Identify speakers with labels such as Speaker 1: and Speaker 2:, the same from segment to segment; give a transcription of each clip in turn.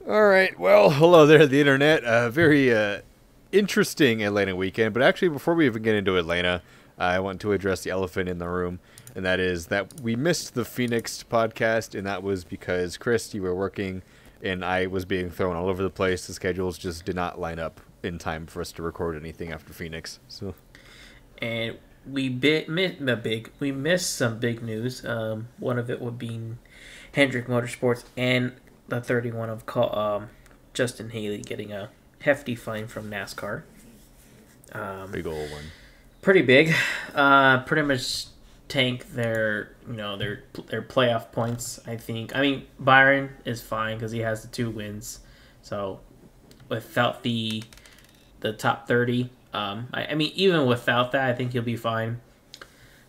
Speaker 1: All right. Well, hello there, the internet. Very interesting Atlanta weekend. But actually, before we even get into Atlanta, I want to address the elephant in the room, and that is that we missed the Phoenix podcast, and that was because Chris, you were working, and I was being thrown all over the place. The schedules just did not line up in time for us to record anything after Phoenix. So,
Speaker 2: And we missed some big news. One of it would be Hendrick Motorsports and the 31 of Justin Haley getting a hefty fine from NASCAR.
Speaker 1: big old one.
Speaker 2: Pretty big. Pretty much tank their playoff points. I think. I mean, Byron is fine because he has the 2 wins. So without the top 30. I mean, even without that, I think he'll be fine.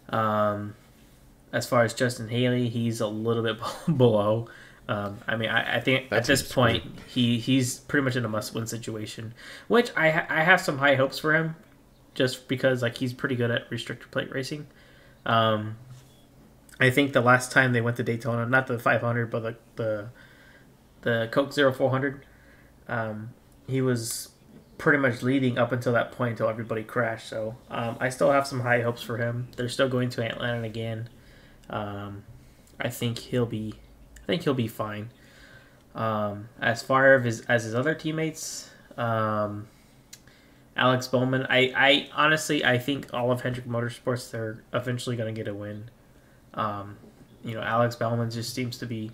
Speaker 2: As far as Justin Haley, he's a little bit below. I mean, I think at this point he's pretty much in a must-win situation, which I have some high hopes for him, just because like he's pretty good at restrictor plate racing. I think the last time they went to Daytona, not the 500, but the Coke 0400, he was pretty much leading up until that point until everybody crashed. So I still have some high hopes for him. They're still going to Atlanta again. I think he'll be fine. As far as his other teammates, Alex Bowman, I honestly I think all of Hendrick Motorsports, they're eventually going to get a win. Alex Bowman just seems to be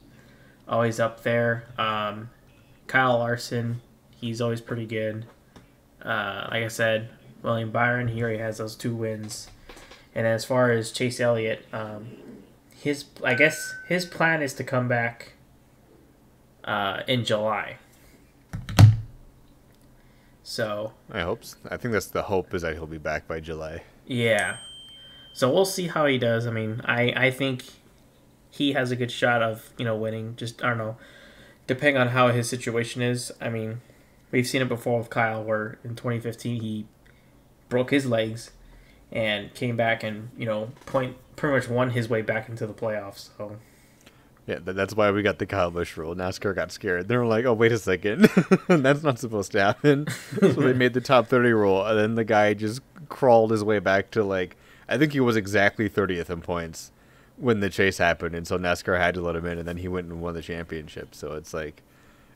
Speaker 2: always up there. Kyle Larson, he's always pretty good. Like I said, William Byron, he already has those 2 wins. And as far as Chase Elliott, his plan is to come back in July. So
Speaker 1: I think that's the hope, is that he'll be back by July.
Speaker 2: yeah. So we'll see how he does. I mean, I think he has a good shot of winning. Just I don't know, depending on how his situation is. I mean, we've seen it before with Kyle, where in 2015 he broke his legs and came back and pretty much won his way back into the playoffs. So
Speaker 1: Yeah, that's why we got the Kyle Busch rule. NASCAR got scared. They were like, "Oh, wait a second, that's not supposed to happen." So they made the top 30 rule, and then the guy just crawled his way back to I think he was exactly 30th in points when the chase happened, and so NASCAR had to let him in, and then he went and won the championship. So it's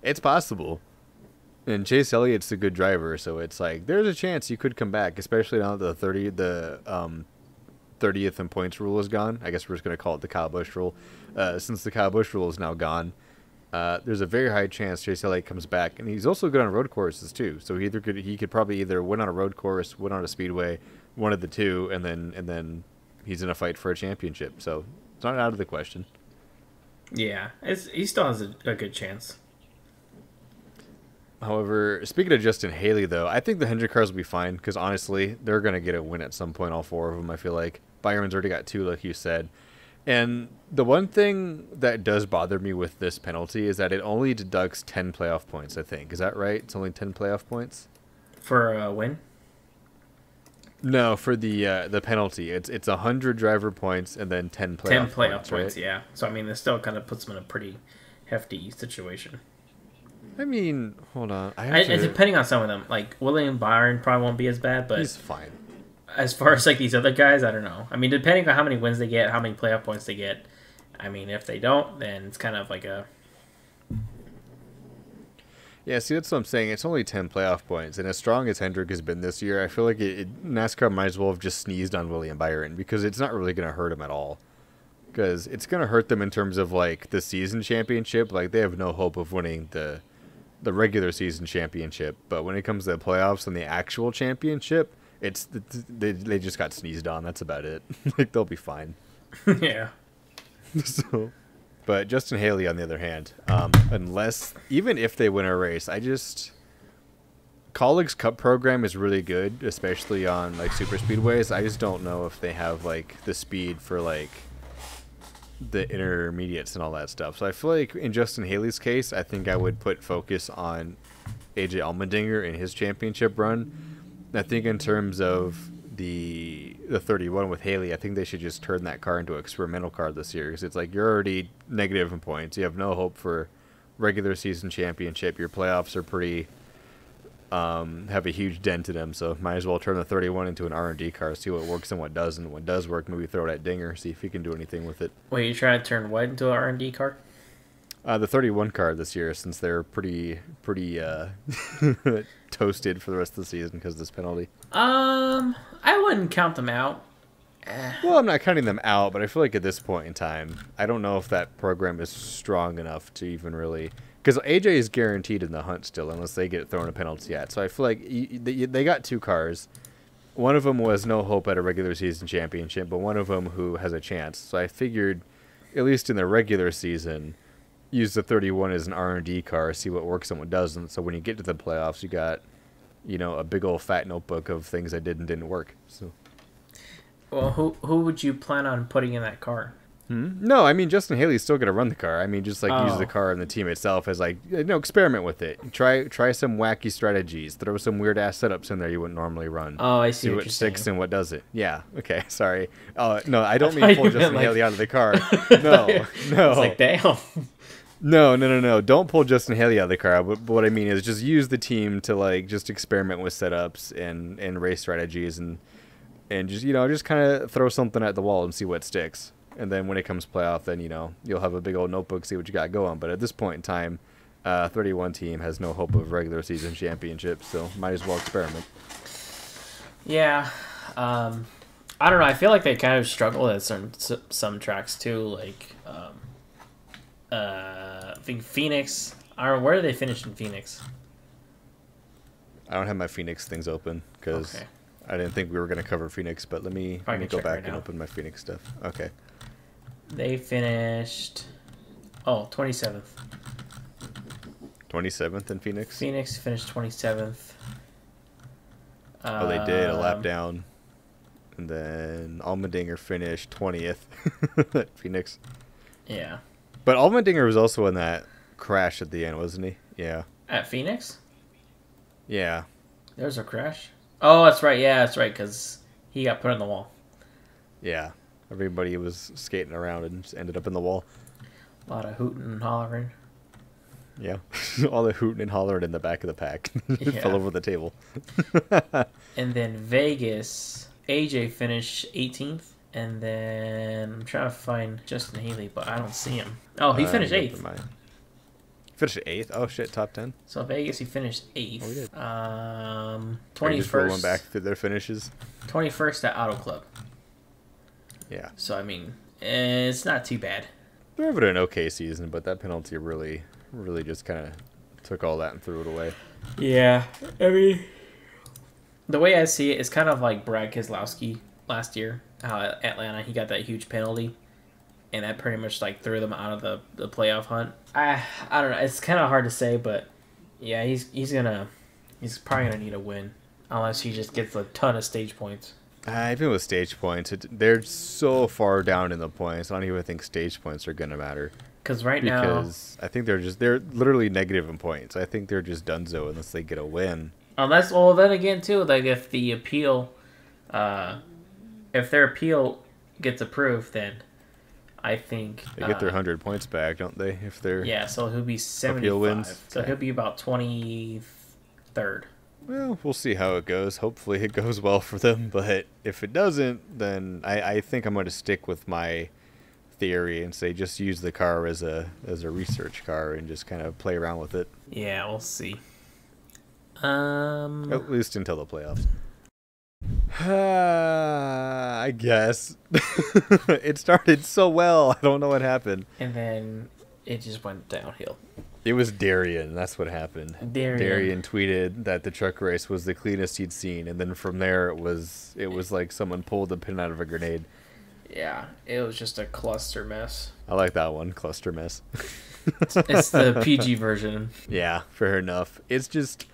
Speaker 1: it's possible. And Chase Elliott's a good driver, so it's there's a chance you could come back, especially now that the 30th in points rule is gone. I guess we're just gonna call it the Kyle Busch rule. Since the Kyle Busch rule is now gone, there's a very high chance Chase Elliott comes back, and he's also good on road courses too. So he could probably either win on a road course, win on a speedway, one of the two, and then he's in a fight for a championship. So it's not out of the question.
Speaker 2: yeah, he still has a good chance.
Speaker 1: However, speaking of Justin Haley, though, I think the Hendrick cars will be fine because honestly, they're going to get a win at some point, all four of them, I feel like. Byron's already got 2, like you said. And the one thing that does bother me with this penalty is that it only deducts 10 playoff points, I think. Is that right? It's only 10 playoff points?
Speaker 2: For a win?
Speaker 1: No, for the penalty. It's 100 driver points and then 10 playoff
Speaker 2: 10 playoff
Speaker 1: points,
Speaker 2: points,
Speaker 1: right?
Speaker 2: yeah. So, I mean, this still kind of puts him in a pretty hefty situation.
Speaker 1: I mean, hold on.
Speaker 2: Depending on some of them. Like, William Byron probably won't be as bad, but
Speaker 1: He's fine.
Speaker 2: as far as, like, these other guys, I don't know. I mean, depending on how many wins they get, how many playoff points they get, I mean, if they don't, then it's kind of like a...
Speaker 1: Yeah, see, that's what I'm saying. It's only 10 playoff points, and as strong as Hendrick has been this year, I feel like NASCAR might as well have just sneezed on William Byron because it's not really going to hurt him at all. Because it's going to hurt them in terms of, the season championship. They have no hope of winning the regular season championship. But when it comes to the playoffs and the actual championship, they just got sneezed on. That's about it. They'll be fine.
Speaker 2: yeah.
Speaker 1: So... But Justin Haley, on the other hand, even if they win a race, Kaulig's Cup program is really good, especially on super speedways. I just don't know if they have the speed for the intermediates and all that stuff. So I feel like in Justin Haley's case, I think I would put focus on AJ Allmendinger in his championship run. I think in terms of the 31 with Haley, I think they should just turn that car into an experimental car this year because it's you're already negative in points. You have no hope for regular season championship. Your playoffs are pretty have a huge dent in them, so might as well turn the 31 into an R&D car, see what works and what doesn't. What does work, maybe throw that dinger, see if you can do anything with it.
Speaker 2: Wait, you trying to turn what into an R&D car?
Speaker 1: The 31 car this year, since they're pretty toasted for the rest of the season because of this penalty.
Speaker 2: I wouldn't count them out.
Speaker 1: Well, I'm not counting them out, but I feel like at this point in time, I don't know if that program is strong enough to even really... Because AJ is guaranteed in the hunt still, unless they get thrown a penalty at. So I feel like they got 2 cars. One of them was no hope at a regular season championship, but one of them who has a chance. So I figured, at least in the regular season, use the 31 as an R&D car, see what works and what doesn't. So when you get to the playoffs, you got, a big old fat notebook of things that did and didn't work. So.
Speaker 2: Well, who would you plan on putting in that car?
Speaker 1: No, I mean, Justin Haley's still going to run the car. I mean, just use the car and the team itself as experiment with it. Try some wacky strategies. Throw some weird ass setups in there you wouldn't normally run.
Speaker 2: Oh, I see
Speaker 1: what
Speaker 2: you're
Speaker 1: sticks
Speaker 2: saying.
Speaker 1: And what doesn't. Yeah. Okay. Sorry. Oh no, I don't mean pull Justin Haley out of the car. No.
Speaker 2: It's like, damn.
Speaker 1: No. Don't pull Justin Haley out of the car. But what I mean is just use the team to just experiment with setups and race strategies and just kind of throw something at the wall and see what sticks. And then when it comes playoff, then, you'll have a big old notebook, see what you got going. But at this point in time, 31 team has no hope of regular season championships, so might as well experiment.
Speaker 2: Yeah. I don't know. I feel like they kind of struggle at some tracks, too. I think Phoenix. I don't know, where do they finish in Phoenix?
Speaker 1: I don't have my Phoenix things open, because I didn't think we were going to cover Phoenix, but let me go back and open my Phoenix stuff. Okay.
Speaker 2: They finished 27th.
Speaker 1: 27th in Phoenix?
Speaker 2: Phoenix finished 27th.
Speaker 1: Oh, they did a lap down. And then Allmendinger finished 20th at Phoenix.
Speaker 2: Yeah.
Speaker 1: But Allmendinger was also in that crash at the end, wasn't he? Yeah.
Speaker 2: At Phoenix?
Speaker 1: Yeah.
Speaker 2: There was a crash? Oh, that's right. Yeah, that's right, because he got put on the wall.
Speaker 1: Yeah. Everybody was skating around and just ended up in the wall.
Speaker 2: A lot of hooting and hollering.
Speaker 1: Yeah. All the hooting and hollering in the back of the pack. It fell over the table.
Speaker 2: And then Vegas, AJ finished 18th. And then I'm trying to find Justin Haley, but I don't see him. Oh, he finished 8th.
Speaker 1: Finished 8th? Oh, shit, top 10?
Speaker 2: So Vegas, he finished 8th.
Speaker 1: Oh, we did.
Speaker 2: 21st.
Speaker 1: Just rolling back through their finishes.
Speaker 2: 21st at Auto Club.
Speaker 1: Yeah.
Speaker 2: So, I mean, it's not too bad.
Speaker 1: They're having an okay season, but that penalty really just kind of took all that and threw it away.
Speaker 2: Yeah. I mean, the way I see it, it's kind of like Brad Keselowski last year. How at Atlanta, he got that huge penalty. And that pretty much threw them out of the playoff hunt. I don't know. It's kind of hard to say, but yeah, he's probably gonna need a win unless he just gets a ton of stage points.
Speaker 1: Even with stage points, they're so far down in the points. I don't even think stage points are gonna matter.
Speaker 2: Because
Speaker 1: I think they're literally negative in points. I think they're just donezo unless they get a win.
Speaker 2: Then again too, if the appeal, if their appeal gets approved, then I think
Speaker 1: they get their 100 points back, don't they? If they're
Speaker 2: so he'll be 75.
Speaker 1: Appeal wins.
Speaker 2: So he'll be about 23rd.
Speaker 1: Well, we'll see how it goes. Hopefully it goes well for them, but if it doesn't, then I think I'm going to stick with my theory and say just use the car as a research car and just kind of play around with it.
Speaker 2: Yeah, we'll see.
Speaker 1: At least until the playoffs. I guess. It started so well. I don't know what happened.
Speaker 2: And then it just went downhill.
Speaker 1: It was Darian. That's what happened. Darian tweeted that the truck race was the cleanest he'd seen, and then from there it was like someone pulled the pin out of a grenade.
Speaker 2: Yeah, it was just a cluster mess.
Speaker 1: I like that one, cluster mess.
Speaker 2: It's the PG version.
Speaker 1: Yeah, fair enough. It's just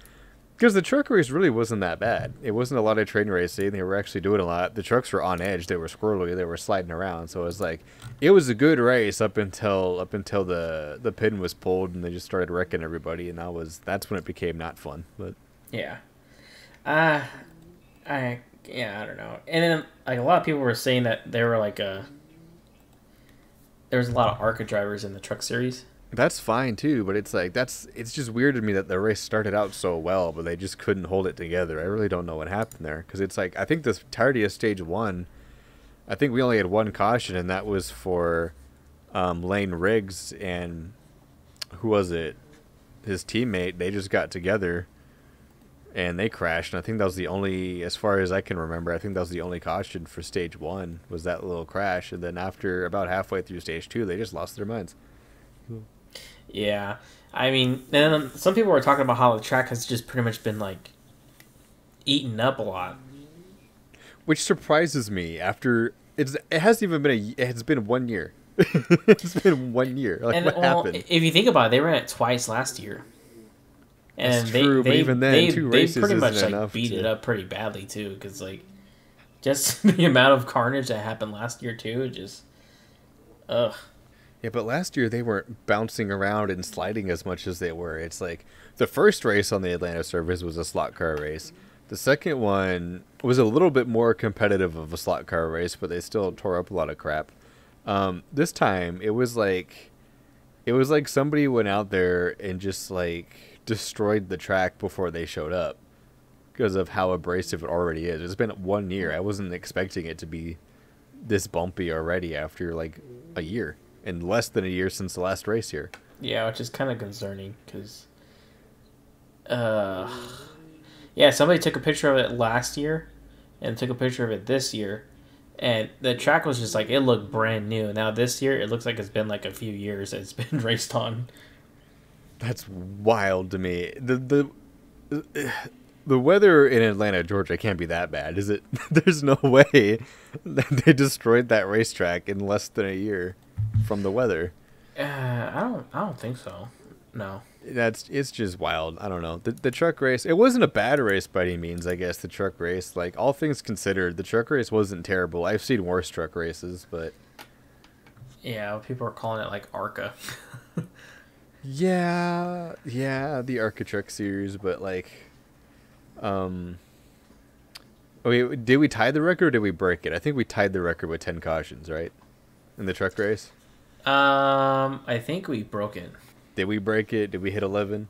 Speaker 1: because the truck race really wasn't that bad. It wasn't a lot of train racing. They were actually doing a lot. The trucks were on edge. They were squirrely. They were sliding around. So it was a good race up until the pin was pulled and they just started wrecking everybody. And that's when it became not fun. But
Speaker 2: yeah, I don't know. And then a lot of people were saying that there were there was a lot of ARCA drivers in the truck series.
Speaker 1: That's fine too, but it's like it's just weird to me that the race started out so well, but they just couldn't hold it together. I really don't know what happened there because it's like I think the entirety of stage one, I think we only had one caution, and that was for Lane Riggs and who was it? His teammate. They just got together and they crashed. And I think that was the only, as far as I can remember, I think that was the only caution for stage one was that little crash. And then after about halfway through stage two, they just lost their minds.
Speaker 2: Yeah, I mean, and some people were talking about how the track has just pretty much been like eaten up a lot,
Speaker 1: which surprises me. After it hasn't even been it's been 1 year. It's been 1 year. Like, and, what happened?
Speaker 2: If you think about it, they ran it twice last year, and
Speaker 1: that's true, but even then, two races
Speaker 2: they pretty much
Speaker 1: isn't
Speaker 2: like
Speaker 1: enough
Speaker 2: beat it up pretty badly too, because like just the amount of carnage that happened last year too, just ugh.
Speaker 1: Yeah, but last year they weren't bouncing around and sliding as much as they were. It's like the first race on the Atlanta Surface was a slot car race. The second one was a little bit more competitive of a slot car race, but they still tore up a lot of crap. This time it was like somebody went out there and just like destroyed the track before they showed up because of how abrasive it already is. It's been 1 year. I wasn't expecting it to be this bumpy already after like a year. And less than a year since the last race here.
Speaker 2: Yeah, which is kind of concerning because, yeah, somebody took a picture of it last year and took a picture of it this year, and the track was just like, it looked brand new. Now this year, it looks like it's been like a few years that it's been raced on.
Speaker 1: That's wild to me. The weather in Atlanta, Georgia can't be that bad, is it? There's no way that they destroyed that racetrack in less than a year. From the weather,
Speaker 2: I don't think so. No,
Speaker 1: it's just wild. I don't know. The truck race. It wasn't a bad race by any means. I guess the truck race, like all things considered, the truck race wasn't terrible. I've seen worse truck races, but
Speaker 2: yeah, people are calling it like ARCA.
Speaker 1: yeah, the ARCA Truck Series, but like, okay, did we tie the record or did we break it? I think we tied the record with 10 cautions, right? In the truck race?
Speaker 2: I think we broke it.
Speaker 1: Did we break it? Did we hit 11?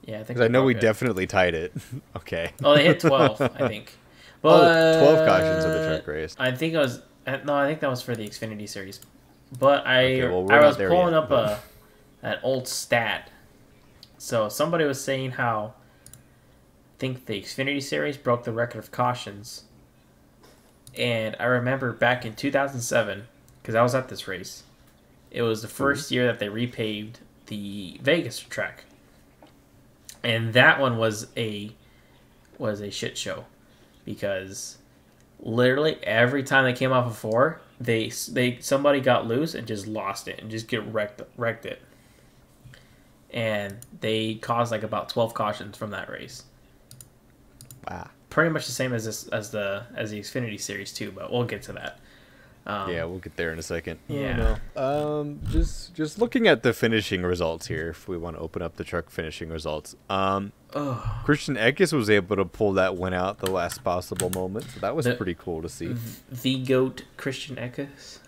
Speaker 2: Yeah, I think.
Speaker 1: Because I know we definitely tied it. Okay.
Speaker 2: Oh, they hit 12, I think. But
Speaker 1: 12 cautions of the truck race.
Speaker 2: I think it was. No, I think that was for the Xfinity Series. But I was pulling up an old stat. So somebody was saying how I think the Xfinity Series broke the record of cautions. And I remember back in 2007, because I was at this race, it was the first year that they repaved the Vegas track. And that one was a shit show. Because literally every time they came off of 4, somebody got loose and just lost it and just wrecked it. And they caused like about 12 cautions from that race.
Speaker 1: Wow.
Speaker 2: Pretty much the same as the Xfinity Series too, but we'll get to that.
Speaker 1: Yeah, we'll get there in a second.
Speaker 2: Yeah.
Speaker 1: Just looking at the finishing results here, if we want to open up the truck finishing results. Christian Eckes was able to pull that one out the last possible moment, so that was pretty cool to see.
Speaker 2: The GOAT, Christian Eckes.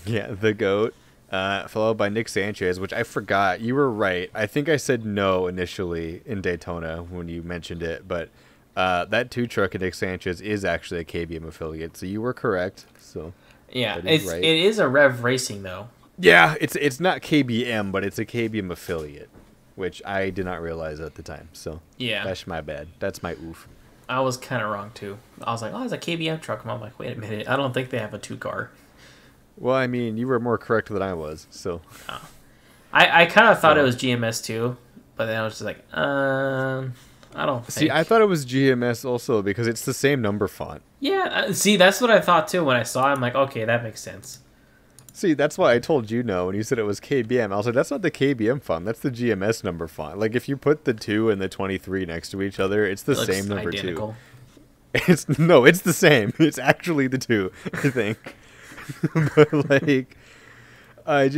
Speaker 1: Yeah, the GOAT. Followed by Nick Sanchez, which I forgot. You were right. I think I said no initially in Daytona when you mentioned it, but that 2 truck at Nick Sanchez is actually a KBM affiliate, so you were correct. So.
Speaker 2: Yeah, it is a Rev Racing though.
Speaker 1: Yeah, it's not KBM, but it's a KBM affiliate, which I did not realize at the time. So
Speaker 2: yeah,
Speaker 1: that's my bad. That's my oof.
Speaker 2: I was kind of wrong too. I was like, oh, it's a KBM truck. And I'm like, wait a minute, I don't think they have a 2-car.
Speaker 1: Well, I mean, you were more correct than I was. So
Speaker 2: I kind of thought it was GMS too, but then I was just like, I don't think.
Speaker 1: See, I thought it was GMS also because it's the same number font.
Speaker 2: Yeah, see, that's what I thought too when I saw it. I'm like, okay, that makes sense.
Speaker 1: See, that's why I told you no when you said it was KBM. I was like, that's not the KBM font. That's the GMS number font. Like, if you put the 2 and the 23 next to each other, it's the same number identical. 2. It's the same. It's actually the 2, I think. But, like, I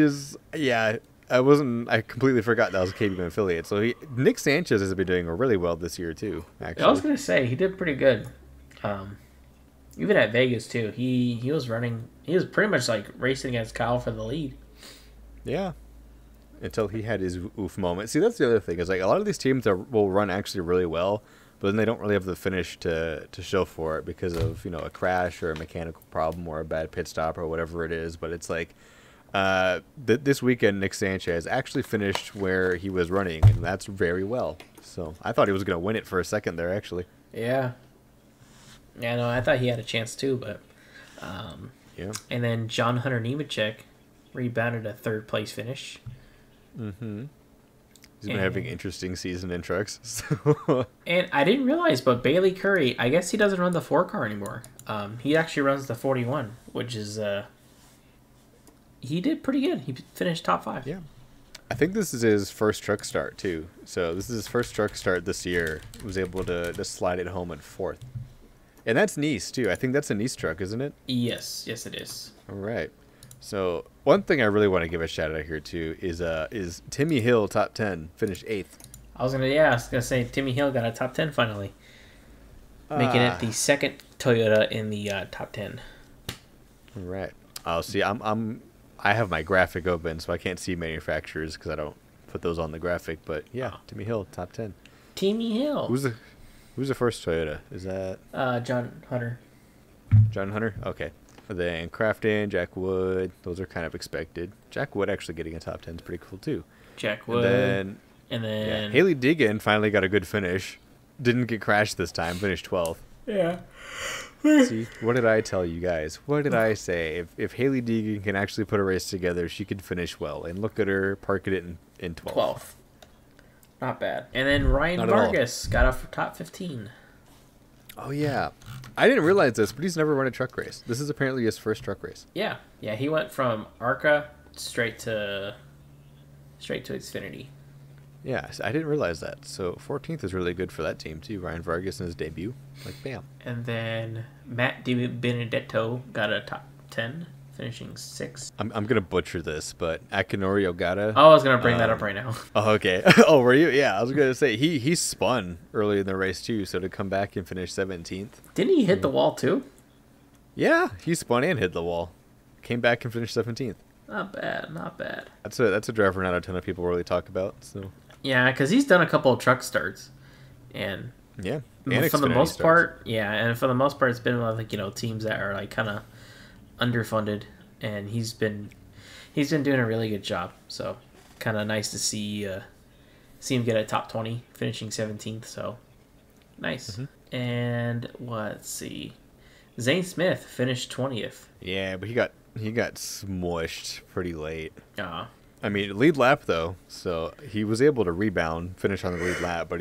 Speaker 1: completely forgot that was a KBM affiliate. So Nick Sanchez has been doing really well this year too. Actually,
Speaker 2: I was gonna say he did pretty good. Even at Vegas too, he was running. He was pretty much like racing against Kyle for the lead.
Speaker 1: Yeah, until he had his oof moment. See, that's the other thing is like a lot of these teams will run actually really well, but then they don't really have the finish to show for it because of a crash or a mechanical problem or a bad pit stop or whatever it is. But it's like this weekend Nick Sanchez actually finished where he was running, and that's very well. So I thought he was going to win it for a second there, actually.
Speaker 2: Yeah. Yeah, no, I thought he had a chance too, but
Speaker 1: yeah.
Speaker 2: And then John Hunter Nemechek rebounded a third place finish.
Speaker 1: Mm-hmm. He's been having an interesting season in trucks. So.
Speaker 2: And I didn't realize, but Bailey Curry, I guess he doesn't run the 4 car anymore. He actually runs the 41, which is he did pretty good. He finished top 5.
Speaker 1: Yeah. I think this is his first truck start too. So this is his first truck start this year. He was able to slide it home in 4th. And that's Nice too. I think that's a Nice truck, isn't it?
Speaker 2: Yes, it is.
Speaker 1: All right. So one thing I really want to give a shout out here too is Timmy Hill top 10, finished 8th.
Speaker 2: I was gonna say Timmy Hill got a top 10 finally, making it the second Toyota in the top 10.
Speaker 1: All right. Oh, see, I have my graphic open, so I can't see manufacturers because I don't put those on the graphic. But yeah, Timmy Hill top 10.
Speaker 2: Timmy Hill.
Speaker 1: Who's the first Toyota? Is that
Speaker 2: John Hunter?
Speaker 1: John Hunter? Okay. Then Crafton, Jack Wood, those are kind of expected. Jack Wood actually getting a top 10 is pretty cool too.
Speaker 2: Jack Wood. And then
Speaker 1: Haley Deegan finally got a good finish. Didn't get crashed this time. Finished 12th.
Speaker 2: Yeah.
Speaker 1: See, what did I tell you guys? What did I say? If Haley Deegan can actually put a race together, she could finish well. And look at her parking it in 12th.
Speaker 2: 12th. Not bad. And then Ryan Vargas got off for top 15.
Speaker 1: Oh, yeah. I didn't realize this, but he's never run a truck race. This is apparently his first truck race.
Speaker 2: Yeah. Yeah, he went from ARCA straight to Xfinity.
Speaker 1: Yeah, I didn't realize that. So 14th is really good for that team, too. Ryan Vargas in his debut. Like, bam.
Speaker 2: And then Matt DiBenedetto got a top 10, finishing 6th.
Speaker 1: I'm going to butcher this, but Akinori Ogata.
Speaker 2: Oh, I was going to bring that up right now.
Speaker 1: Oh, okay. Oh, were you? Yeah, I was going to say, he spun early in the race, too, so to come back and finish 17th.
Speaker 2: Didn't he hit the wall, too?
Speaker 1: Yeah, he spun and hit the wall. Came back and finished 17th.
Speaker 2: Not bad, not bad.
Speaker 1: That's a driver not a ton of people really talk about, so...
Speaker 2: Yeah, because he's done a couple of truck starts, and
Speaker 1: yeah,
Speaker 2: and for the most part, it's been like teams that are like kind of underfunded, and he's been doing a really good job. So kind of nice to see him get a top 20, finishing 17th. So nice. Mm-hmm. And let's see, Zane Smith finished 20th.
Speaker 1: Yeah, but he got smushed pretty late. I mean, lead lap, though, so he was able to rebound, finish on the lead lap, but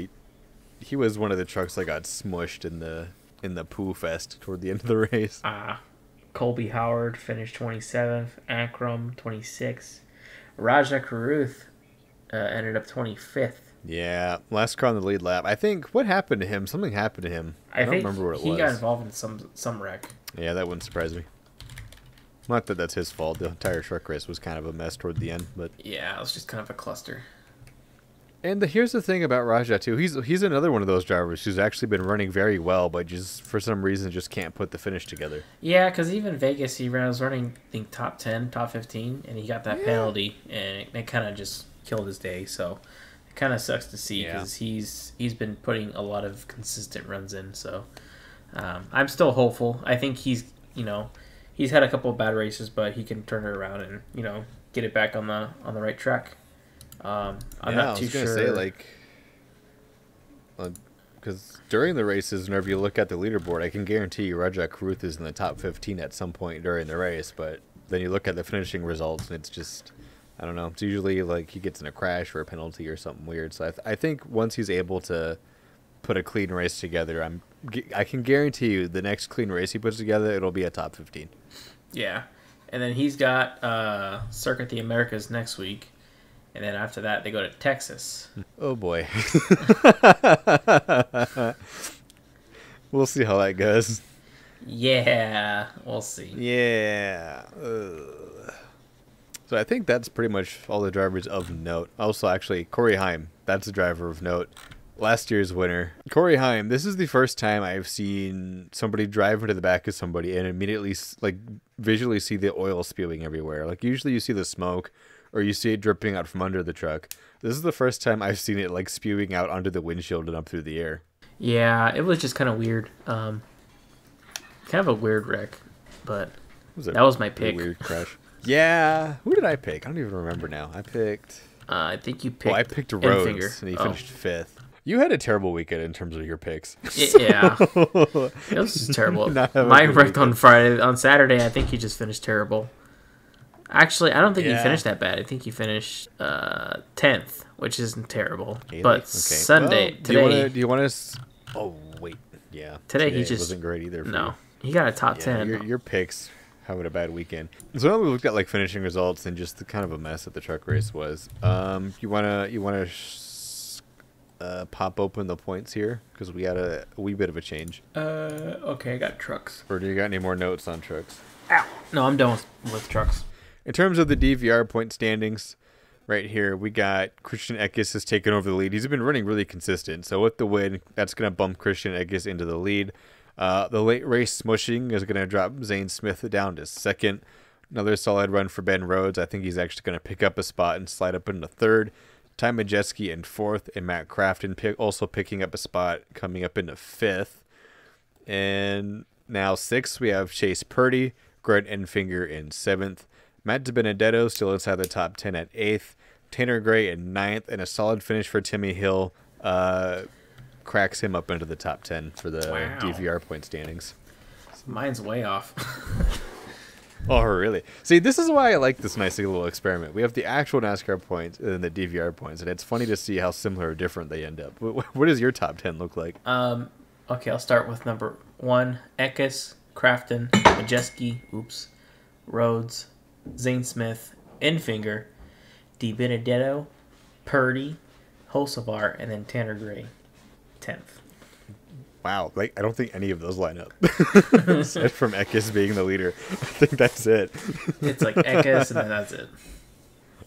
Speaker 1: he was one of the trucks that got smushed in the poo fest toward the end of the race.
Speaker 2: Colby Howard finished 27th, Akram 26th, Raja Karuth ended up 25th.
Speaker 1: Yeah, last car on the lead lap. I think, what happened to him? Something happened to him. I don't remember what it was.
Speaker 2: He got involved in some wreck.
Speaker 1: Yeah, that wouldn't surprise me. Not that that's his fault. The entire truck race was kind of a mess toward the end, but
Speaker 2: yeah, it was just kind of a cluster.
Speaker 1: And here's the thing about Raja too. He's another one of those drivers who's actually been running very well, but just for some reason just can't put the finish together.
Speaker 2: Yeah, because even Vegas, he was running I think top 10, top 15, and he got that penalty, and it kind of just killed his day. So it kind of sucks to see because he's been putting a lot of consistent runs in. So I'm still hopeful. I think he's had a couple of bad races, but he can turn it around and get it back on the right track. I'm not too sure. Say,
Speaker 1: because during the races, whenever you look at the leaderboard, I can guarantee you Rajat Karuth is in the top 15 at some point during the race. But then you look at the finishing results, and it's just, I don't know. It's usually like he gets in a crash or a penalty or something weird. So I think once he's able to put a clean race together, I can guarantee you the next clean race he puts together, it'll be a top 15.
Speaker 2: Yeah, and then he's got Circuit the Americas next week. And then after that, they go to Texas.
Speaker 1: Oh, boy. We'll see how that goes.
Speaker 2: Yeah, we'll see.
Speaker 1: Yeah. So I think that's pretty much all the drivers of note. Also, actually, Corey Heim. That's a driver of note. Last year's winner. Corey Heim, this is the first time I've seen somebody drive into the back of somebody and immediately, visually see the oil spewing everywhere. Usually you see the smoke, or you see it dripping out from under the truck. This is the first time I've seen it like spewing out onto the windshield and up through the air.
Speaker 2: Yeah, it was just kind of weird. Kind of a weird wreck, but that was my pick.
Speaker 1: Weird crash. Yeah, who did I pick? I don't even remember now. I picked.
Speaker 2: I think you picked.
Speaker 1: I picked Rhodes, and he finished 5th. You had a terrible weekend in terms of your picks.
Speaker 2: Yeah, it was just terrible. Mine wrecked on Friday. On Saturday, I think he just finished terrible. Actually, I don't think he finished that bad. I think he finished 10th, which isn't terrible. Really? But okay. Sunday, today...
Speaker 1: Do you want to... Oh, wait. Yeah.
Speaker 2: Today he just...
Speaker 1: wasn't great either for
Speaker 2: No.
Speaker 1: you.
Speaker 2: He got a top 10.
Speaker 1: Your picks having a bad weekend. So now we looked at like finishing results and just the kind of a mess that the truck race was. You wanna pop open the points here because we got a wee bit of a change.
Speaker 2: Okay, I got trucks.
Speaker 1: Or do you got any more notes on trucks?
Speaker 2: Ow. No, I'm done with trucks.
Speaker 1: In terms of the DVR point standings, right here we got Christian Eckes has taken over the lead. He's been running really consistent, so with the win, that's gonna bump Christian Eckes into the lead. The late race smushing is going to drop Zane Smith down to 2nd. Another solid run for Ben Rhodes. I think he's actually going to pick up a spot and slide up into 3rd. Ty Majeski in 4th, and Matt Crafton also picking up a spot, coming up into 5th. And now 6th, we have Chase Purdy, Grant Enfinger in 7th. Matt DiBenedetto still inside the top 10 at 8th. Tanner Gray in 9th, and a solid finish for Timmy Hill. Cracks him up into the top 10 for the DVR point standings.
Speaker 2: Mine's way off.
Speaker 1: Oh, really? See, this is why I like this nice little experiment. We have the actual NASCAR points and then the DVR points, and it's funny to see how similar or different they end up. What does your top 10 look like?
Speaker 2: Okay, I'll start with number 1, Eckes, Crafton, Majeski, Rhodes, Zane Smith, Enfinger, DiBenedetto, Purdy, Hocevar, and then Tanner Gray. 10th.
Speaker 1: Wow, like I don't think any of those line up. Aside from Eckes being the leader, I think that's it.
Speaker 2: It's like Eckes and then that's it.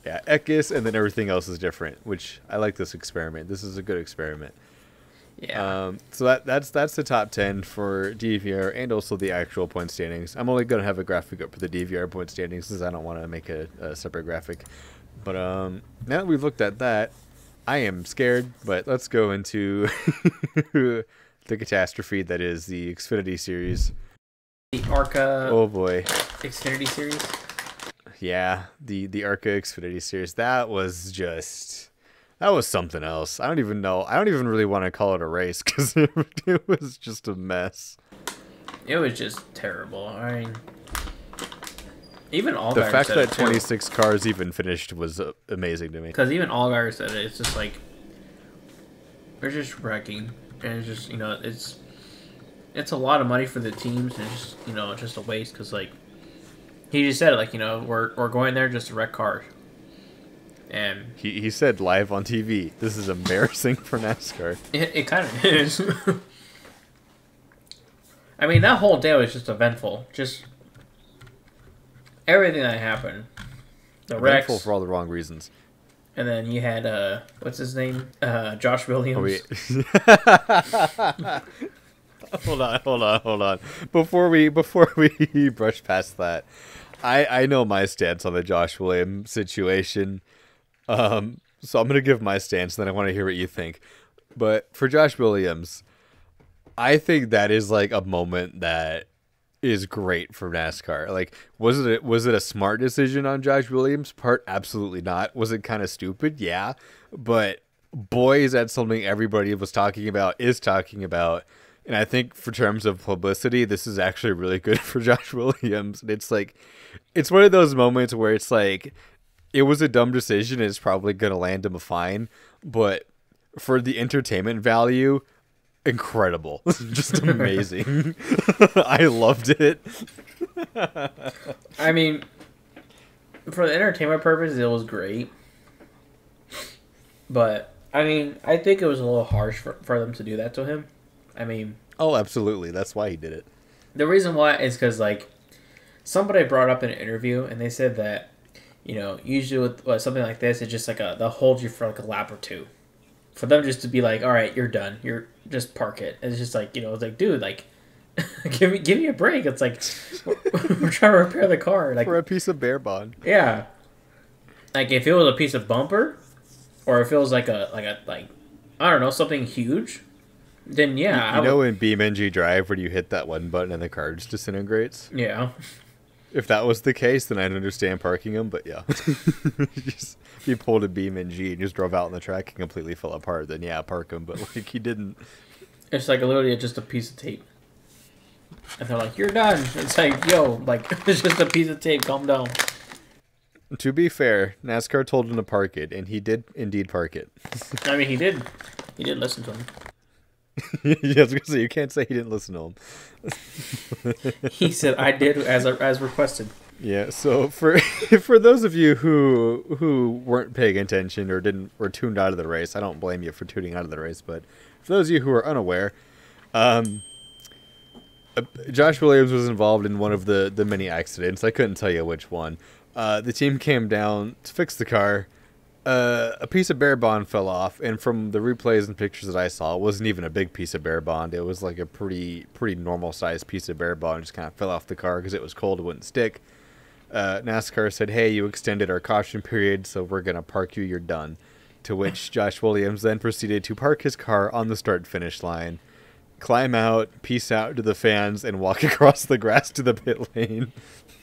Speaker 1: Yeah, Eckes and then everything else is different, which I like this experiment. This is a good experiment.
Speaker 2: Yeah.
Speaker 1: So that's the top 10 for DVR and also the actual point standings. I'm only gonna have a graphic up for the DVR point standings since I don't want to make a separate graphic. But now that we've looked at that, I am scared, but let's go into the catastrophe that is the Xfinity Series.
Speaker 2: The ARCA.
Speaker 1: Oh boy.
Speaker 2: Xfinity Series.
Speaker 1: Yeah, the ARCA Xfinity Series. That was something else. I don't even know. I don't even really want to call it a race because it was just a mess.
Speaker 2: It was just terrible. I mean, even Allgaier
Speaker 1: the fact
Speaker 2: said
Speaker 1: that 26 cars even finished was amazing to me.
Speaker 2: Because even Allgaier said it. It's just like they're just wrecking, and it's just it's a lot of money for the teams, and it's just just a waste. Because like he just said it, like we're going there just to wreck cars, and
Speaker 1: he said live on TV, this is embarrassing for NASCAR.
Speaker 2: It kind of is. I mean, that whole day was just eventful. Just everything that happened. The
Speaker 1: eventful
Speaker 2: wrecks.
Speaker 1: For all the wrong reasons.
Speaker 2: And then you had, what's his name? Josh Williams.
Speaker 1: Hold on. Before we brush past that, I know my stance on the Josh Williams situation. So I'm going to give my stance, and then I want to hear what you think. But for Josh Williams, I think that is like a moment that is great for NASCAR. Like, was it a smart decision on Josh Williams' part? Absolutely not. Was it kind of stupid? Yeah. But boy, is that something everybody is talking about. And I think for terms of publicity, this is actually really good for Josh Williams. And it's like, it's one of those moments where it's like, it was a dumb decision. It's probably going to land him a fine. But for the entertainment value, incredible. Just amazing. I loved it.
Speaker 2: I mean, for the entertainment purpose, it was great. But, I mean, I think it was a little harsh for them to do that to him. I mean...
Speaker 1: Oh, absolutely. That's why he did it.
Speaker 2: The reason why is because, like, somebody brought up in an interview, and they said that, usually with something like this, it's just like they'll hold you for like a lap or two. For them just to be like, all right, you're done. You're just park it. It's just like, it's like, dude, like, give me a break. It's like, we're trying to repair the car. Like,
Speaker 1: for a piece of bear bond.
Speaker 2: Yeah. Like if it was a piece of bumper, or if it was like I don't know, something huge, then yeah,
Speaker 1: You know in BeamNG Drive where you hit that one button and the car just disintegrates?
Speaker 2: Yeah.
Speaker 1: If that was the case, then I'd understand parking them, but yeah. Just, if you pulled a BeamNG and just drove out on the track and completely fell apart, then yeah, park them, but like he didn't.
Speaker 2: It's like literally just a piece of tape. And they're like, "You're done." It's like, yo, like it's just a piece of tape. Calm down.
Speaker 1: To be fair, NASCAR told him to park it, and he did indeed park it.
Speaker 2: I mean, he did listen to him.
Speaker 1: Yeah, I was gonna say you can't say he didn't listen to him.
Speaker 2: He said, "I did as requested."
Speaker 1: Yeah. So for those of you who weren't paying attention or tuned out of the race, I don't blame you for tuning out of the race. But for those of you who are unaware, Josh Williams was involved in one of the many accidents. I couldn't tell you which one. The team came down to fix the car. A piece of bare bond fell off, and from the replays and pictures that I saw, it wasn't even a big piece of bare bond. It was like a pretty normal sized piece of bare bond. It just kind of fell off the car because it was cold. It wouldn't stick. NASCAR said, "Hey, you extended our caution period, so we're gonna park you. You're done." To which Josh Williams then proceeded to park his car on the start-finish line, climb out, peace out to the fans, and walk across the grass to the pit lane.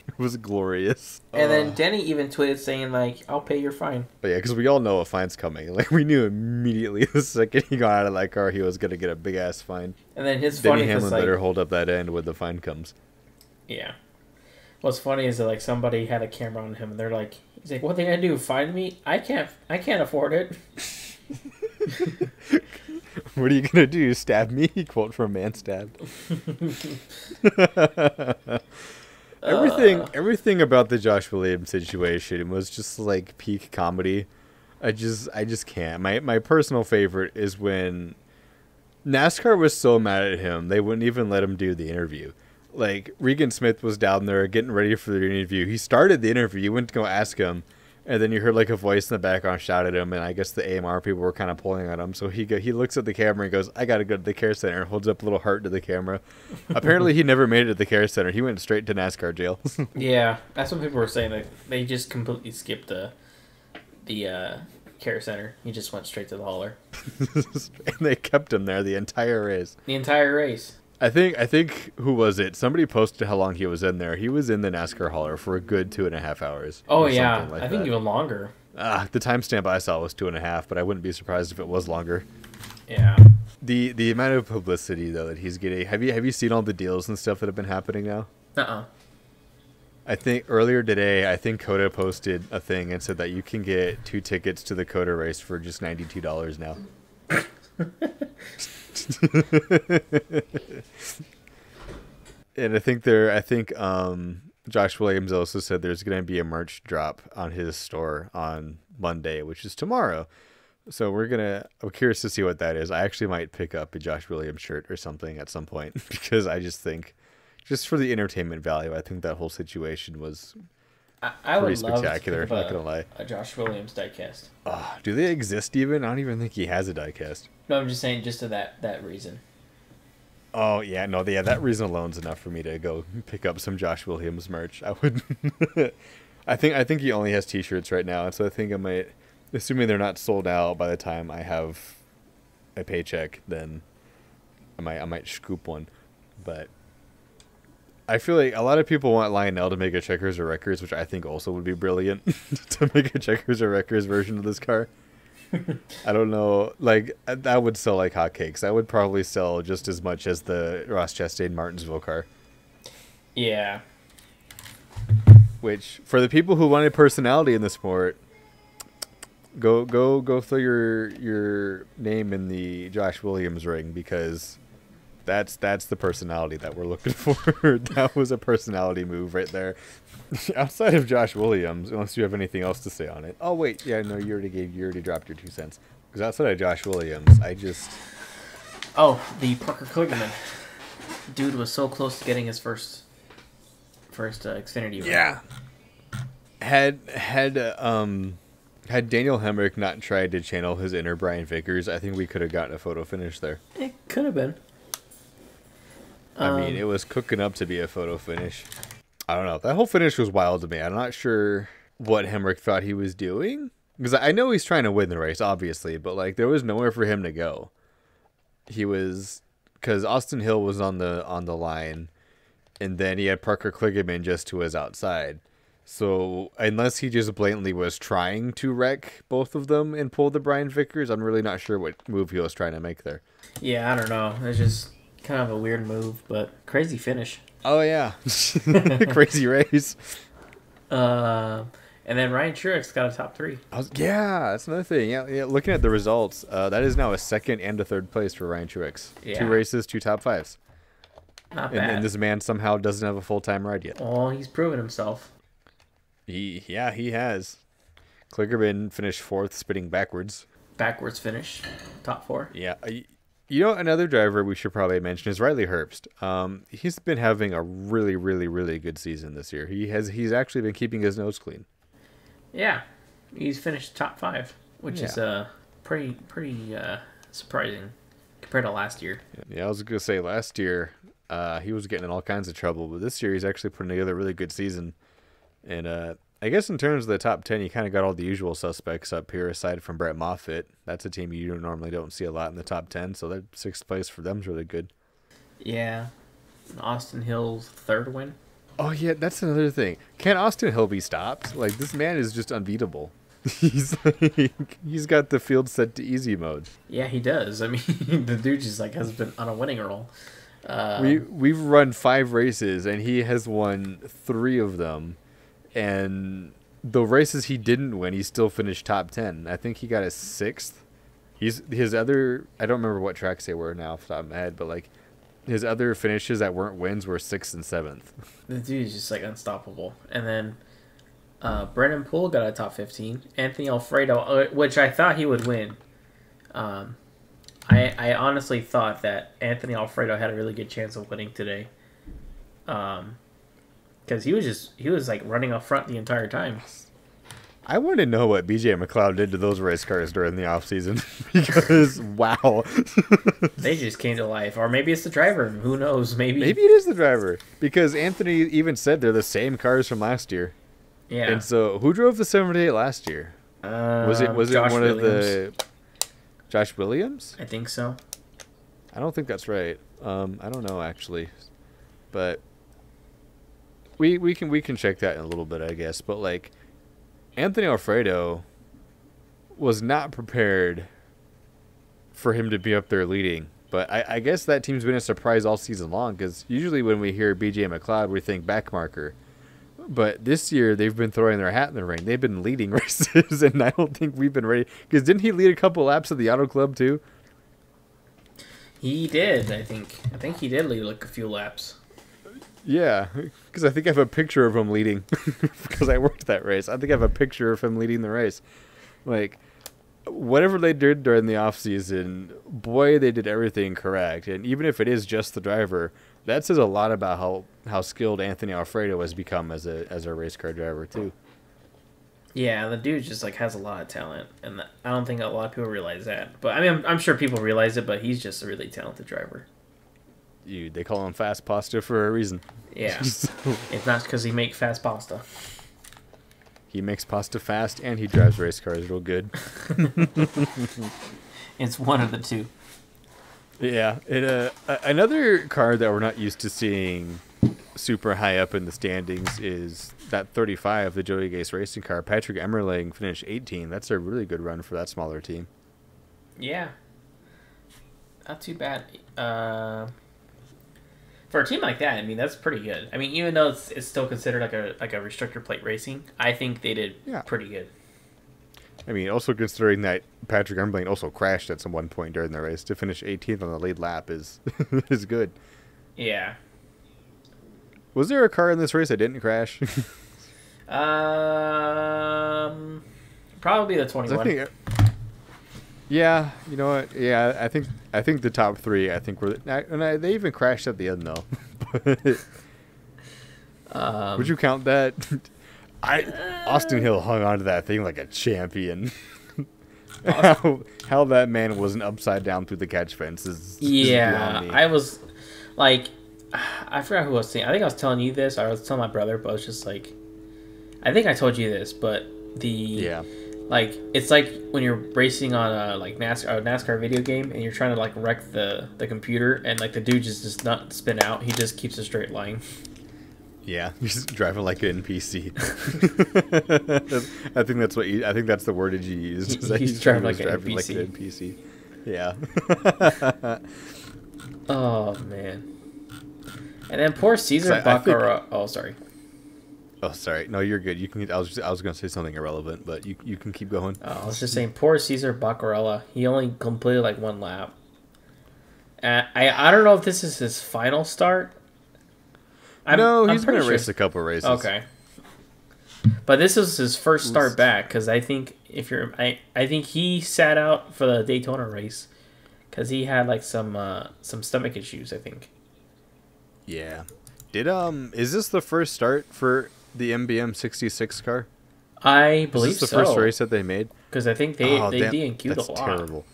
Speaker 1: It was glorious.
Speaker 2: And then Denny even tweeted saying, like, "I'll pay your fine."
Speaker 1: But yeah, because we all know a fine's coming. Like, we knew immediately the second he got out of that car, he was going to get a big-ass fine.
Speaker 2: And then his
Speaker 1: Denny
Speaker 2: funny
Speaker 1: Hamlin
Speaker 2: like,
Speaker 1: better hold up that end when the fine comes.
Speaker 2: Yeah. What's funny is that, like, somebody had a camera on him, and they're like, he's like, "What they gonna do, fine me? I can't afford it."
Speaker 1: What are you going to do, stab me? Quote from Man Stabbed. Everything about the Josh Williams situation was just like peak comedy. I just can't. My personal favorite is when NASCAR was so mad at him they wouldn't even let him do the interview. Like Regan Smith was down there getting ready for the interview. He started the interview. You went to go ask him, and then you heard like a voice in the background shout at him, and I guess the AMR people were kind of pulling at him. So he looks at the camera and goes, "I gotta go to the care center," and holds up a little heart to the camera. Apparently he never made it to the care center. He went straight to NASCAR jail.
Speaker 2: Yeah, that's what people were saying. Like, they just completely skipped the care center. He just went straight to the hauler.
Speaker 1: And they kept him there the entire race.
Speaker 2: The entire race.
Speaker 1: I think who was it? Somebody posted how long he was in there. He was in the NASCAR hauler for a good 2.5 hours.
Speaker 2: Oh yeah, like I think even longer.
Speaker 1: The timestamp I saw was 2.5, but I wouldn't be surprised if it was longer.
Speaker 2: Yeah.
Speaker 1: The amount of publicity though that he's getting. Have you seen all the deals and stuff that have been happening now? I think earlier today, I think COTA posted a thing and said that you can get 2 tickets to the COTA race for just $92 now. And I think Josh Williams also said there's going to be a merch drop on his store on Monday, which is tomorrow. So I'm curious to see what that is. I actually might pick up a Josh Williams shirt or something at some point because I just think, just for the entertainment value, I think that whole situation was
Speaker 2: I
Speaker 1: pretty
Speaker 2: would love
Speaker 1: spectacular. Not gonna lie.
Speaker 2: A Josh Williams diecast.
Speaker 1: Do they exist even? I don't even think he has a diecast.
Speaker 2: No, I'm just saying, just to that reason.
Speaker 1: Oh yeah, no, yeah, that reason alone's enough for me to go pick up some Josh Williams merch. I would. I think he only has T-shirts right now, and so I think I might, assuming they're not sold out by the time I have a paycheck, then I might scoop one. But I feel like a lot of people want Lionel to make a Checkers or Wreckers, which I think also would be brilliant to make a Checkers or Wreckers version of this car. I don't know, like that would sell like hotcakes. That would probably sell just as much as the Ross Chastain Martinsville car.
Speaker 2: Yeah.
Speaker 1: Which, for the people who wanted personality in the sport, go throw your name in the Josh Williams ring, because that's the personality that we're looking for. That was a personality move right there. Outside of Josh Williams, unless you have anything else to say on it. Oh wait, yeah, no, you already dropped your 2 cents. Because outside of Josh Williams,
Speaker 2: the Parker Kligerman. Dude was so close to getting his first Xfinity.
Speaker 1: Yeah. Had Daniel Hemric not tried to channel his inner Brian Vickers, I think we could have gotten a photo finish there.
Speaker 2: It could have been.
Speaker 1: I mean, it was cooking up to be a photo finish. I don't know. That whole finish was wild to me. I'm not sure what Hemric thought he was doing. Because I know he's trying to win the race, obviously, but like there was nowhere for him to go. He was because Austin Hill was on the line, and then he had Parker Kligerman just to his outside. So unless he just blatantly was trying to wreck both of them and pull the Brian Vickers, I'm really not sure what move he was trying to make there.
Speaker 2: Yeah, I don't know. It's just kind of a weird move, but crazy finish.
Speaker 1: Oh yeah, crazy race.
Speaker 2: And then Ryan Truex got a top 3.
Speaker 1: Yeah, that's another thing. Yeah. Looking at the results, that is now a second and a third place for Ryan Truex.
Speaker 2: Yeah.
Speaker 1: 2 races, 2 top 5s.
Speaker 2: Not bad.
Speaker 1: And this man somehow doesn't have a full-time ride yet.
Speaker 2: Oh, he's proven himself.
Speaker 1: He has. Kligerman finished 4th, spinning backwards.
Speaker 2: Backwards finish, top 4.
Speaker 1: Yeah. You know, another driver we should probably mention is Riley Herbst. He's been having a really, really, really good season this year. He's actually been keeping his nose clean.
Speaker 2: Yeah, he's finished top 5, which is pretty surprising compared to last year.
Speaker 1: Yeah, I was gonna say last year he was getting in all kinds of trouble, but this year he's actually putting together a really good season. And I guess in terms of the top 10, you kind of got all the usual suspects up here, aside from Brett Moffitt. That's a team you normally don't see a lot in the top 10, so that 6th place for them is really good.
Speaker 2: Yeah, Austin Hill's 3rd win.
Speaker 1: Oh yeah, that's another thing. Can Austin Hill be stopped? Like, this man is just unbeatable. He's got the field set to easy mode.
Speaker 2: Yeah, he does. I mean, the dude just like has been on a winning roll.
Speaker 1: We've run 5 races and he has won 3 of them. And the races he didn't win, he still finished top 10. I think he got a 6th. His other, I don't remember what tracks they were now off the top of my head, but like his other finishes that weren't wins were 6th and 7th.
Speaker 2: The dude is just like unstoppable. And then Brennan Poole got a top 15. Anthony Alfredo, which I thought he would win. I honestly thought that Anthony Alfredo had a really good chance of winning today. Because he was like running up front the entire time.
Speaker 1: I want to know what BJ McLeod did to those race cars during the offseason. Because, wow.
Speaker 2: They just came to life. Or maybe it's the driver. Who knows? Maybe
Speaker 1: it is the driver. Because Anthony even said they're the same cars from last year.
Speaker 2: Yeah.
Speaker 1: And so, who drove the 78 last year? Was it
Speaker 2: Josh
Speaker 1: one
Speaker 2: Williams.
Speaker 1: of the... Josh Williams?
Speaker 2: I think so.
Speaker 1: I don't think that's right. I don't know, actually. But we can check that in a little bit, I guess. But, like, Anthony Alfredo was not prepared for him to be up there leading. But I guess that team's been a surprise all season long, because usually when we hear BJ McLeod, we think backmarker. But this year, they've been throwing their hat in the ring. They've been leading races, and I don't think we've been ready. Because didn't he lead a couple laps at the Auto Club, too?
Speaker 2: He did, I think. I think he did lead like a few laps.
Speaker 1: Yeah, because I think I have a picture of him leading, because I worked that race. I think I have a picture of him leading the race. Like, whatever they did during the offseason, boy, they did everything correct. And even if it is just the driver, that says a lot about how skilled Anthony Alfredo has become as a race car driver, too.
Speaker 2: Yeah, the dude just like has a lot of talent, and I don't think a lot of people realize that. But I mean, I'm sure people realize it, but he's just a really talented driver.
Speaker 1: They call him Fast Pasta for a reason.
Speaker 2: Yeah, it's not because he makes fast pasta.
Speaker 1: He makes pasta fast, and he drives race cars real good.
Speaker 2: It's one of the two.
Speaker 1: Yeah, another car that we're not used to seeing super high up in the standings is that 35, the Joey Gase racing car. Patrick Emmerling finished 18. That's a really good run for that smaller team.
Speaker 2: Yeah, not too bad. For a team like that, I mean, that's pretty good. I mean, even though it's still considered like a restrictor plate racing, I think they did pretty good.
Speaker 1: I mean, also considering that Patrick Emmerling also crashed at some one point during the race, to finish 18th on the lead lap is is good.
Speaker 2: Yeah.
Speaker 1: Was there a car in this race that didn't crash?
Speaker 2: Probably the 21.
Speaker 1: Yeah, you know what? Yeah, I think the top 3. I think they even crashed at the end though. Would you count that? Austin Hill hung onto that thing like a champion. How that man wasn't upside down through the catch fence is beyond me.
Speaker 2: I was like, I forgot who I was saying. I think I was telling you this. Or I was telling my brother, but I was just like, I think I told you this, but
Speaker 1: Yeah.
Speaker 2: like it's like when you're racing on a like NASCAR video game and you're trying to like wreck the computer and like the dude just does not spin out. He just keeps a straight line.
Speaker 1: Yeah, he's driving like an NPC. I think that's what I think that's the wordage you used.
Speaker 2: He's driving like an NPC.
Speaker 1: Yeah.
Speaker 2: Oh man. And then poor Cesar Baccarat. Oh, sorry.
Speaker 1: Oh, sorry. No, you're good. You can. I was going to say something irrelevant, but you can keep going.
Speaker 2: I was just saying, poor Cesar Baccarella. He only completed like one lap. I don't know if this is his final start.
Speaker 1: He's going to race a couple races.
Speaker 2: Okay. But this is his first start back because I think I think he sat out for the Daytona race because he had like some stomach issues. I think.
Speaker 1: Yeah. Is this the first start for the MBM 66 car?
Speaker 2: I believe so.
Speaker 1: Is this the first race that they made?
Speaker 2: Because I think they DNQ'd a lot.
Speaker 1: That's terrible.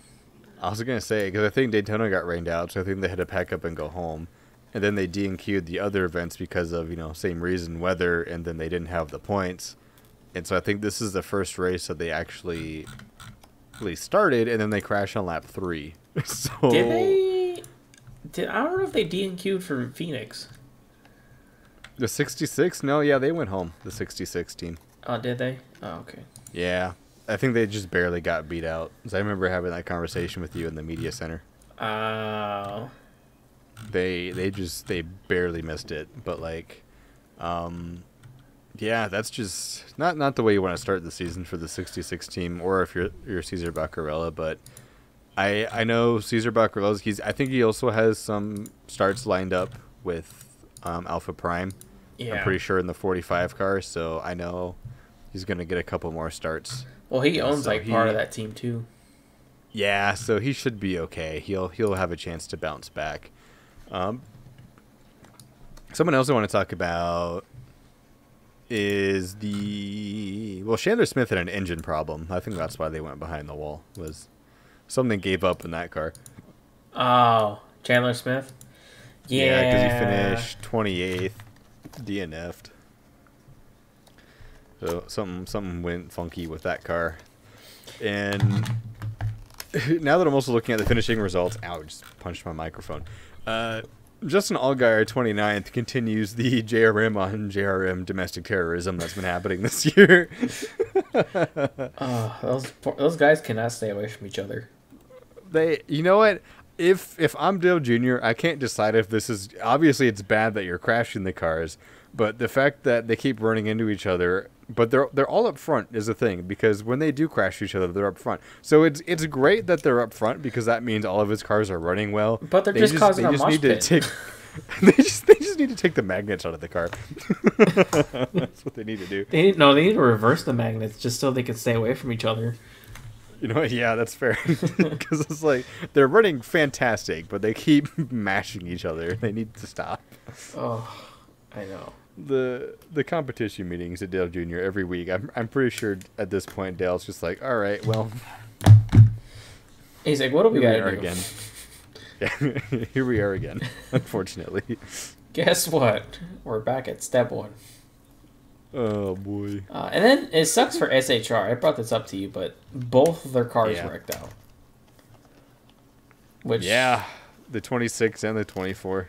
Speaker 1: I was going to say, because I think Daytona got rained out, so I think they had to pack up and go home. And then they DNQ'd the other events because of, same reason, weather, and then they didn't have the points. And so I think this is the first race that they actually started, and then they crashed on lap 3. So
Speaker 2: Did they? I don't know if they DNQ'd for Phoenix.
Speaker 1: The 66? No, yeah, they went home, the 66 team.
Speaker 2: Oh, did they? Oh, okay.
Speaker 1: Yeah. I think they just barely got beat out. 'Cause I remember having that conversation with you in the media center.
Speaker 2: Oh.
Speaker 1: They barely missed it, but yeah, that's just not the way you want to start the season for the 66 team, or if you're Cesar Baccarella. But I know Cesar Baccarella's. I think he also has some starts lined up with Alpha Prime. Yeah. I'm pretty sure in the 45 car, so I know he's gonna get a couple more starts.
Speaker 2: Well, he owns part of that team too.
Speaker 1: Yeah, so he should be okay. He'll have a chance to bounce back. Someone else I want to talk about is Chandler Smith had an engine problem. I think that's why they went behind the wall. Was something gave up in that car.
Speaker 2: Oh, Chandler Smith?
Speaker 1: Yeah, because he finished 28th, DNF'd. So something went funky with that car. And now that I'm also looking at the finishing results, ow, I just punched my microphone. Justin Allgaier, 29th, continues the JRM on JRM domestic terrorism that's been happening this year.
Speaker 2: Those guys cannot stay away from each other.
Speaker 1: You know what? If I'm Dale Jr., I can't decide if this is... Obviously, it's bad that you're crashing the cars, but the fact that they keep running into each other... But they're all up front is the thing, because when they do crash each other, they're up front. So it's great that they're up front, because that means all of his cars are running well.
Speaker 2: But they're just causing a mosh pit.
Speaker 1: They just need to take the magnets out of the car. That's what they need to do.
Speaker 2: They need to reverse the magnets just so they can stay away from each other.
Speaker 1: You know what? Yeah, that's fair. Because it's like they're running fantastic, but they keep mashing each other. They need to stop.
Speaker 2: Oh, I know.
Speaker 1: The competition meetings at Dale Jr. every week. I'm pretty sure at this point Dale's just like, all right, well.
Speaker 2: He's like, what do we got to do
Speaker 1: again? Yeah, here we are again. Unfortunately.
Speaker 2: Guess what? We're back at step 1.
Speaker 1: Oh boy.
Speaker 2: And then it sucks for SHR. I brought this up to you, but both of their cars wrecked out.
Speaker 1: Yeah, the 26 and the 24.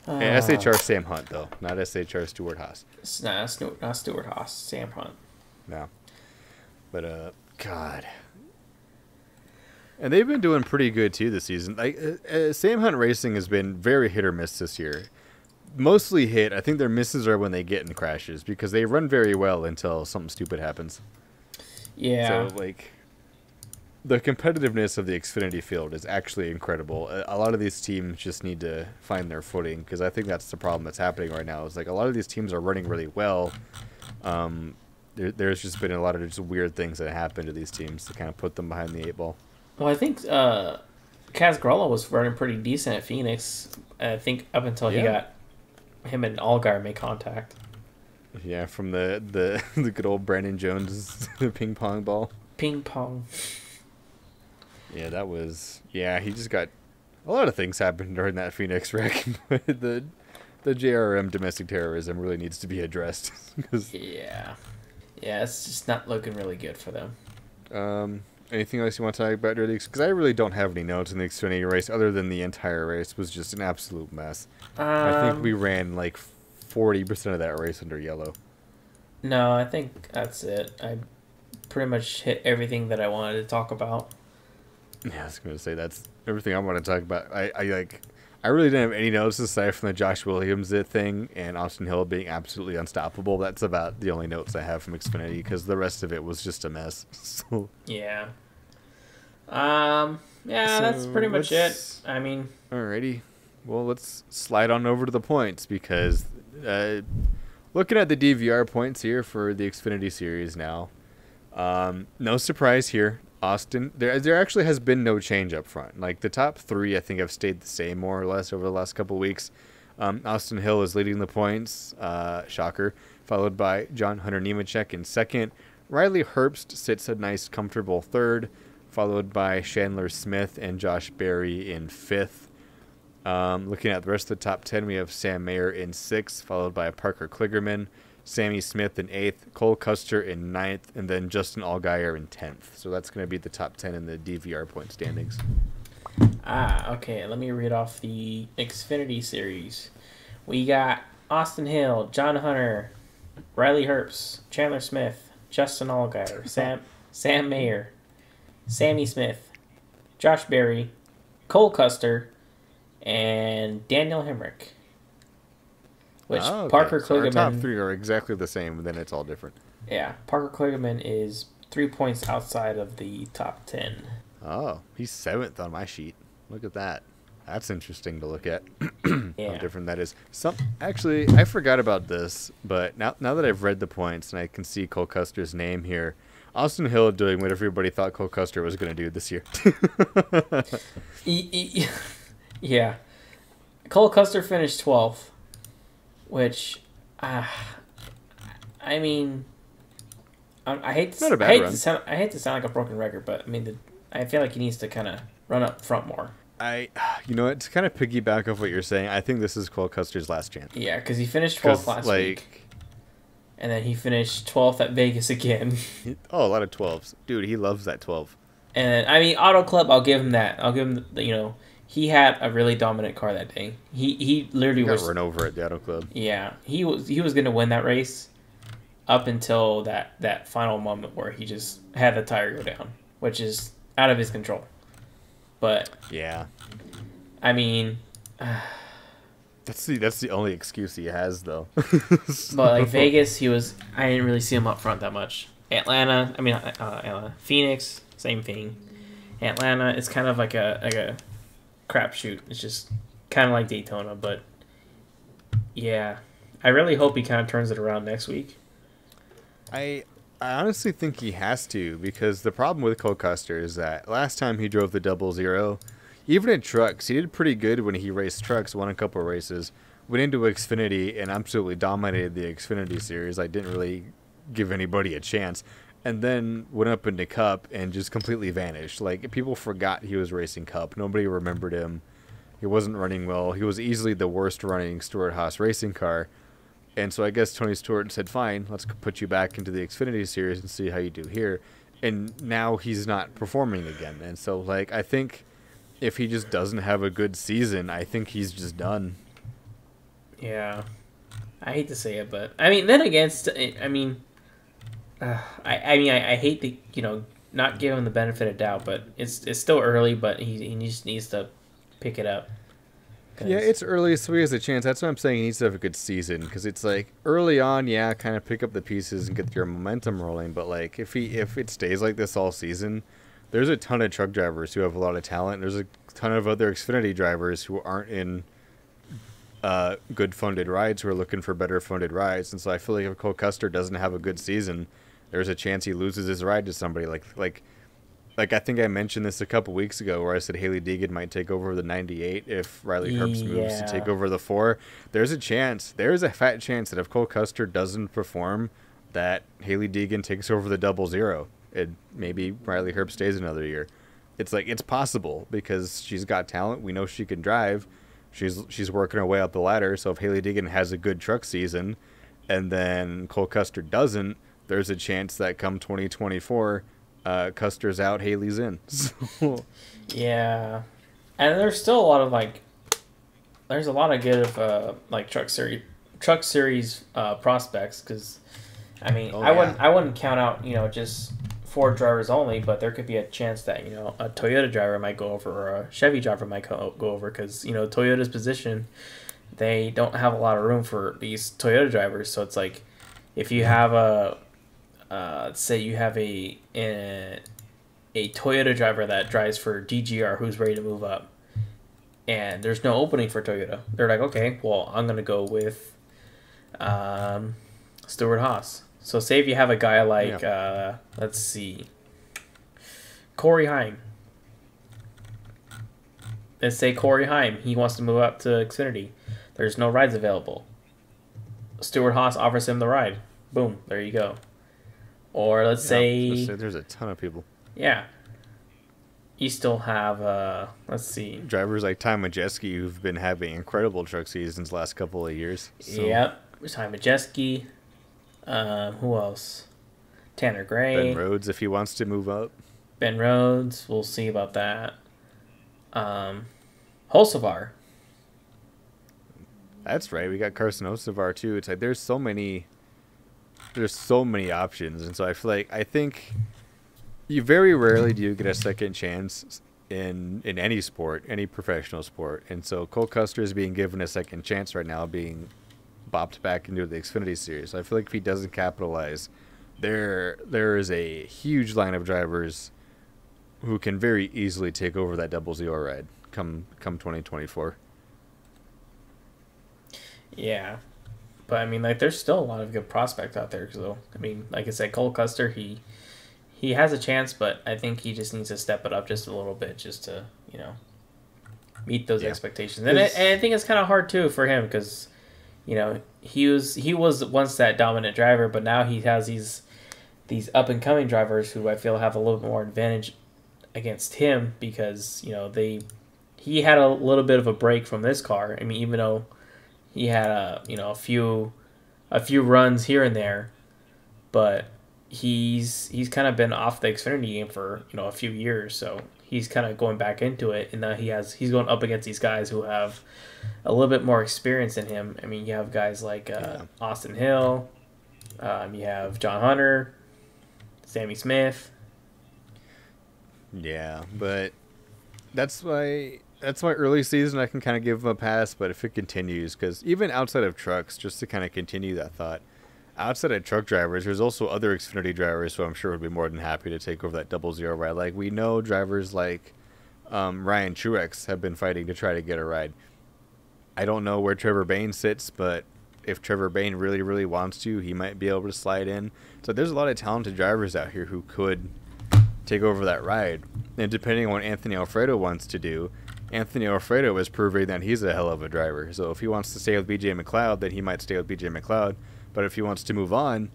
Speaker 1: And SHR Sam Hunt though, not SHR Stewart-Haas.
Speaker 2: Not Stewart-Haas, Sam Hunt.
Speaker 1: No. But God. And they've been doing pretty good too this season. Like Sam Hunt Racing has been very hit or miss this year. Mostly hit. I think their misses are when they get in crashes because they run very well until something stupid happens.
Speaker 2: Yeah.
Speaker 1: So the competitiveness of the Xfinity field is actually incredible. A lot of these teams just need to find their footing because I think that's the problem that's happening right now. Is like a lot of these teams are running really well. There's just been a lot of just weird things that happen to these teams to kind of put them behind the 8-ball.
Speaker 2: Well, I think Kaz Gralla was running pretty decent at Phoenix. I think up until him and Allgaier made contact.
Speaker 1: Yeah, from the good old Brandon Jones ping pong ball.
Speaker 2: Ping pong.
Speaker 1: Yeah, that was... Yeah, he just got... A lot of things happened during that Phoenix wreck. the JRM domestic terrorism really needs to be addressed.
Speaker 2: Yeah, it's just not looking really good for them.
Speaker 1: Anything else you want to talk about, because I really don't have any notes in the Xfinity race other than the entire race was just an absolute mess. I think we ran like 40% of that race under yellow.
Speaker 2: No, I think that's it. I pretty much hit everything that I wanted to talk about.
Speaker 1: Yeah, I was going to say that's everything I want to talk about. I really didn't have any notes aside from the Josh Williams thing and Austin Hill being absolutely unstoppable. That's about the only notes I have from Xfinity because the rest of it was just a mess. So
Speaker 2: yeah. That's pretty much it. I mean,
Speaker 1: alrighty. Well, let's slide on over to the points because looking at the DVR points here for the Xfinity series now, no surprise here. Austin, there actually has been no change up front. Like the top three, I think have stayed the same more or less over the last couple of weeks. Austin Hill is leading the points, shocker, followed by John Hunter Nemechek in second. Riley Herbst sits a nice, comfortable third, followed by Chandler Smith and Josh Berry in fifth. Looking at the rest of the top 10, we have Sam Mayer in sixth, followed by Parker Kligerman, Sammy Smith in 8th, Cole Custer in 9th, and then Justin Allgaier in 10th. So that's going to be the top 10 in the DVR point standings.
Speaker 2: Okay. Let me read off the Xfinity series. We got Austin Hill, John Hunter, Riley Herbst, Chandler Smith, Justin Allgaier, Sam Mayer, Sammy Smith, Josh Berry, Cole Custer, and Daniel Hemric. Which Parker Kligerman...
Speaker 1: Our top three are exactly the same, and then it's all different.
Speaker 2: Yeah, Parker Kligerman is 3 points outside of the top 10.
Speaker 1: Oh, he's 7th on my sheet. Look at that. That's interesting to look at.
Speaker 2: Yeah.
Speaker 1: How different that is. Actually, I forgot about this, but now that I've read the points and I can see Cole Custer's name here, Austin Hill doing what everybody thought Cole Custer was going to do this year.
Speaker 2: Yeah. Cole Custer finished 12th. Which, I mean, I hate to sound like a broken record, but I mean, I feel like he needs to kind of run up front more.
Speaker 1: You know what? To kind of piggyback off what you're saying, I think this is Cole Custer's last chance.
Speaker 2: Yeah, because he finished 12th last week, and then he finished 12th at Vegas again.
Speaker 1: A lot of 12s, dude. He loves that 12.
Speaker 2: And I mean, Auto Club, I'll give him that. I'll give him he had a really dominant car that day. He literally was
Speaker 1: run over at the Auto Club.
Speaker 2: Yeah, he was going to win that race up until that final moment where he just had the tire go down, which is out of his control. But
Speaker 1: yeah,
Speaker 2: I mean,
Speaker 1: that's the only excuse he has though.
Speaker 2: But like Vegas, I didn't really see him up front that much. Atlanta, Phoenix, same thing. Atlanta, it's kind of like a crapshoot. It's just kind of like Daytona, but yeah, I really hope he kind of turns it around next week.
Speaker 1: I honestly think he has to, because the problem with Cole Custer is that last time he drove the 00, even in trucks, he did pretty good when he raced trucks, won a couple of races, went into Xfinity and absolutely dominated the Xfinity series. I didn't really give anybody a chance. And then went up into Cup and just completely vanished. Like, people forgot he was racing Cup. Nobody remembered him. He wasn't running well. He was easily the worst running Stewart-Haas Racing car. And so I guess Tony Stewart said, fine, let's put you back into the Xfinity series and see how you do here. And now he's not performing again. And so, like, I think if he just doesn't have a good season, I think he's just done.
Speaker 2: Yeah. I hate to say it, but... I mean, then again, I hate to, not give him the benefit of doubt, but it's still early, but he just needs to pick it up.
Speaker 1: Yeah, it's early, so he has a chance. That's what I'm saying. He needs to have a good season, because it's like early on, yeah, kind of pick up the pieces and get your momentum rolling. But like if it stays like this all season, there's a ton of truck drivers who have a lot of talent. There's a ton of other Xfinity drivers who aren't in good funded rides who are looking for better funded rides. And so I feel like if Cole Custer doesn't have a good season, there's a chance he loses his ride to somebody like I think I mentioned this a couple weeks ago where I said Haley Deegan might take over the 98 if Riley Herbst moves to take over the 4. There's a fat chance that if Cole Custer doesn't perform, that Haley Deegan takes over the 00 and maybe Riley Herbst stays another year. It's possible because she's got talent. We know she can drive. she's working her way up the ladder. So if Hailie Deegan has a good truck season, and then Cole Custer doesn't, there's a chance that come 2024, Custer's out, Haley's in. So.
Speaker 2: Yeah, and there's still a lot of there's a lot of good truck series prospects, because I mean I wouldn't count out just Ford drivers only, but there could be a chance that a Toyota driver might go over, or a Chevy driver might go over, because Toyota's position, they don't have a lot of room for these Toyota drivers. So it's like, if you have let's say you have a Toyota driver that drives for DGR who's ready to move up, and there's no opening for Toyota, they're like, okay, well, I'm gonna go with Stewart-Haas. So say if you have a guy like let's see, Corey Heim. Let's say Corey Heim, he wants to move up to Xfinity. There's no rides available. Stewart-Haas offers him the ride. Boom, there you go. Or let's say
Speaker 1: there's a ton of people.
Speaker 2: Yeah. You still have let's see,
Speaker 1: drivers like Ty Majeski, who've been having incredible truck seasons last couple of years. So.
Speaker 2: Yep. Ty Majeski. Who else? Tanner Gray.
Speaker 1: Ben Rhodes, if he wants to move up.
Speaker 2: Ben Rhodes, we'll see about that. Holsavar.
Speaker 1: That's right. We got Carson Holsavar too. It's like there's so many options, and so I think you very rarely do you get a second chance in any sport, any professional sport. And so Cole Custer is being given a second chance right now, being bopped back into the Xfinity Series. I feel like if he doesn't capitalize, there is a huge line of drivers who can very easily take over that 00 ride come 2024.
Speaker 2: Yeah. But I mean, there's still a lot of good prospects out there. So I mean, like I said, Cole Custer, he has a chance, but I think he just needs to step it up just a little bit, just to meet those expectations. And I think it's kind of hard too for him, because he was once that dominant driver, but now he has these up and coming drivers who I feel have a little bit more advantage against him, because he had a little bit of a break from this car. I mean, even though he had a few runs here and there, but he's kind of been off the Xfinity game for a few years, so he's kind of going back into it, and now he's going up against these guys who have a little bit more experience than him. I mean, you have guys like Austin Hill, you have John Hunter, Sammy Smith.
Speaker 1: Yeah, but that's why early season I can kind of give him a pass. But if it continues, because even outside of trucks, just to kind of continue that thought, outside of truck drivers, there's also other Xfinity drivers who I'm sure would be more than happy to take over that 00 ride. Like, we know drivers like Ryan Truex have been fighting to try to get a ride. I don't know where Trevor Bayne sits, but if Trevor Bayne really, really wants to, he might be able to slide in. So there's a lot of talented drivers out here who could take over that ride. And depending on what Anthony Alfredo wants to do, Anthony Alfredo is proving that he's a hell of a driver. So if he wants to stay with BJ McLeod, then he might stay with BJ McLeod. But if he wants to move on,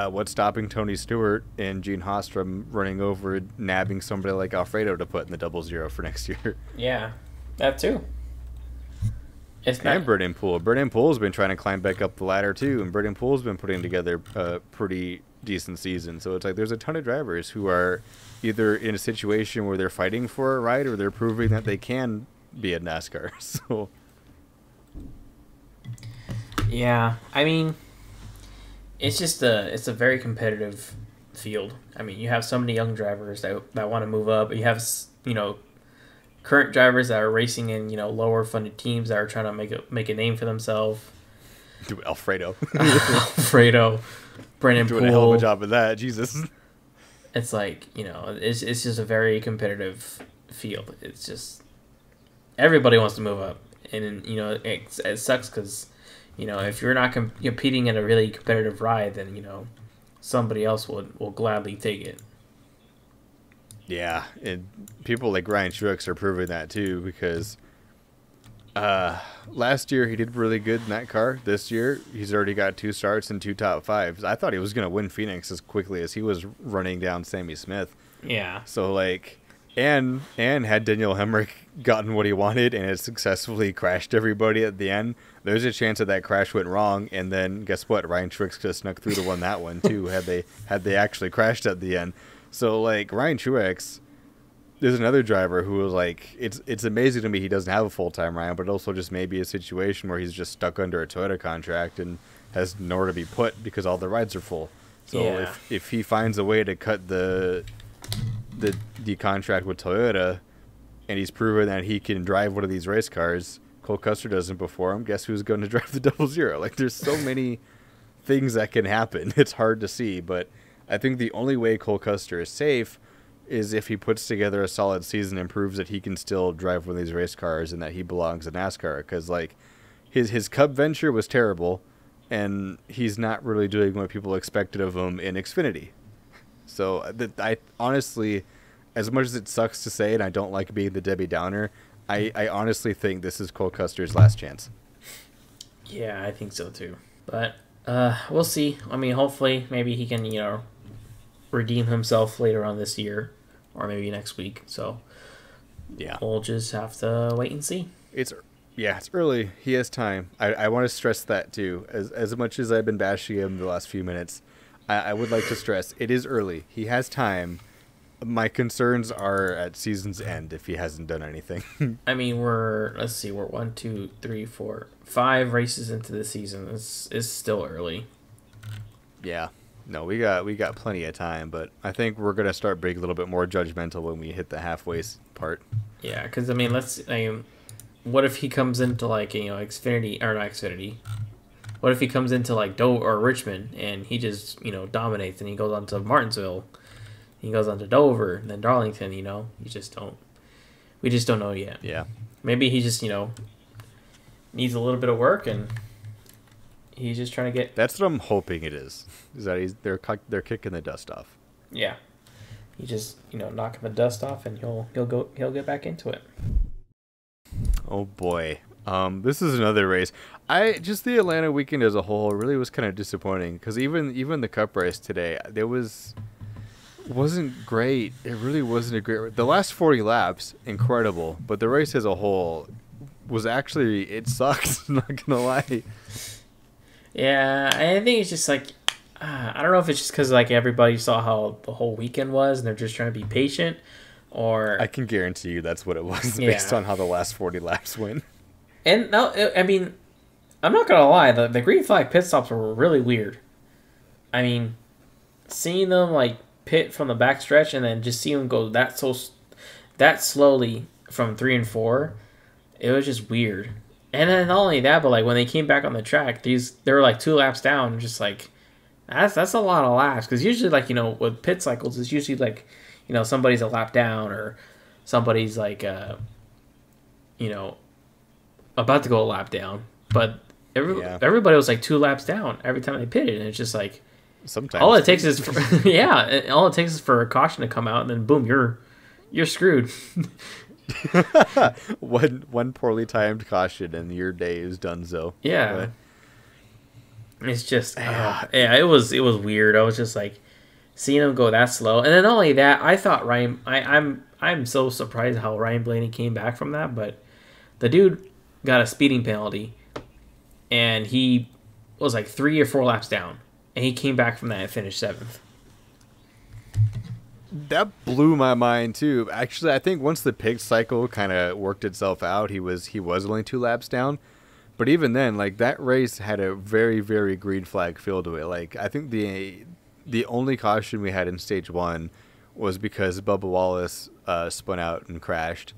Speaker 1: what's stopping Tony Stewart and Gene Haas from running over, nabbing somebody like Alfredo to put in the 00 for next year?
Speaker 2: Yeah, that too.
Speaker 1: And Brendan Poole. Brendan Poole's been trying to climb back up the ladder too, and Brendan Poole's been putting together a pretty decent season. So it's like there's a ton of drivers who are either in a situation where they're fighting for a ride, or they're proving that they can be at NASCAR. So
Speaker 2: yeah, I mean, it's a very competitive field. I mean, you have so many young drivers that want to move up. You have current drivers that are racing in lower funded teams that are trying to make a name for themselves.
Speaker 1: Do Alfredo,
Speaker 2: Brendan Poole,
Speaker 1: doing a hell of a job of that. Jesus,
Speaker 2: it's like it's just a very competitive field. It's just everybody wants to move up, and it sucks because if you're not competing in a really competitive ride, then somebody else will gladly take it.
Speaker 1: Yeah, and people like Ryan Truex are proving that too, because last year he did really good in that car. This year he's already got 2 starts and 2 top 5s. I thought he was going to win Phoenix as quickly as he was running down Sammy Smith.
Speaker 2: Yeah.
Speaker 1: So And had Daniel Hemric gotten what he wanted and had successfully crashed everybody at the end, there's a chance that crash went wrong, and then guess what? Ryan Truex could have snuck through to win that one too had they actually crashed at the end. So like Ryan Truex, there's another driver who was like, it's amazing to me he doesn't have a full-time Ryan, but also just maybe a situation where he's just stuck under a Toyota contract and has nowhere to be put because all the rides are full. So if he finds a way to cut the contract with Toyota, and he's proven that he can drive one of these race cars, Cole Custer doesn't before him, guess who's going to drive the 00? Like, there's so many things that can happen. It's hard to see, but I think the only way Cole Custer is safe is if he puts together a solid season and proves that he can still drive one of these race cars and that he belongs in NASCAR. Because, like, his Cup venture was terrible, and he's not really doing what people expected of him in Xfinity. So I honestly, as much as it sucks to say, and I don't like being the Debbie Downer, I honestly think this is Cole Custer's last chance.
Speaker 2: Yeah, I think so too. But we'll see. I mean, hopefully, maybe he can, redeem himself later on this year, or maybe next week. So
Speaker 1: yeah,
Speaker 2: we'll just have to wait and see.
Speaker 1: It's early. He has time. I want to stress that too. As much as I've been bashing him the last few minutes, I would like to stress it is early. He has time. My concerns are at season's end if he hasn't done anything.
Speaker 2: I mean, we're 1, 2, 3, 4, 5 races into the season. It's still early.
Speaker 1: Yeah. No, we got plenty of time, but I think we're gonna start being a little bit more judgmental when we hit the halfway part.
Speaker 2: Yeah, because I mean, what if he comes into Xfinity or not Xfinity? What if he comes into like Dover or Richmond and he just dominates and he goes on to Martinsville, he goes on to Dover, and then Darlington? We just don't know yet.
Speaker 1: Yeah,
Speaker 2: maybe he just needs a little bit of work and he's just trying to get.
Speaker 1: That's what I'm hoping it is. Is that they're kicking the dust off.
Speaker 2: Yeah, he just knocking the dust off and he'll get back into it.
Speaker 1: Oh boy. This is another race. The Atlanta weekend as a whole really was kind of disappointing because even the Cup race today, wasn't great. It really wasn't a great. The last 40 laps, incredible, but the race as a whole was actually it sucked. I'm not gonna lie.
Speaker 2: Yeah, I think it's just like I don't know if it's just because everybody saw how the whole weekend was and they're just trying to be patient, or
Speaker 1: I can guarantee you that's what it was based on how the last 40 laps went.
Speaker 2: And no, I mean, I'm not gonna lie. The green flag pit stops were really weird. I mean, seeing them pit from the back stretch and then just seeing them go that slowly from 3 and 4, it was just weird. And then not only that, but when they came back on the track, they were 2 laps down. Just that's a lot of laps because usually with pit cycles, it's usually somebody's a lap down or somebody's about to go a lap down, but everybody was 2 laps down every time they pitted, and it's just
Speaker 1: sometimes
Speaker 2: all it takes is all it takes is for a caution to come out, and then boom, you're screwed.
Speaker 1: one poorly timed caution, and your day is done. So
Speaker 2: yeah, but it's just it was weird. I was just seeing him go that slow, and then not only that, I thought Ryan. I'm so surprised how Ryan Blaney came back from that, but the dude got a speeding penalty, and he was 3 or 4 laps down, and he came back from that and finished 7th.
Speaker 1: That blew my mind too. Actually, I think once the pit cycle kind of worked itself out, he was only 2 laps down. But even then, that race had a very, very green flag feel to it. I think the only caution we had in stage 1 was because Bubba Wallace spun out and crashed.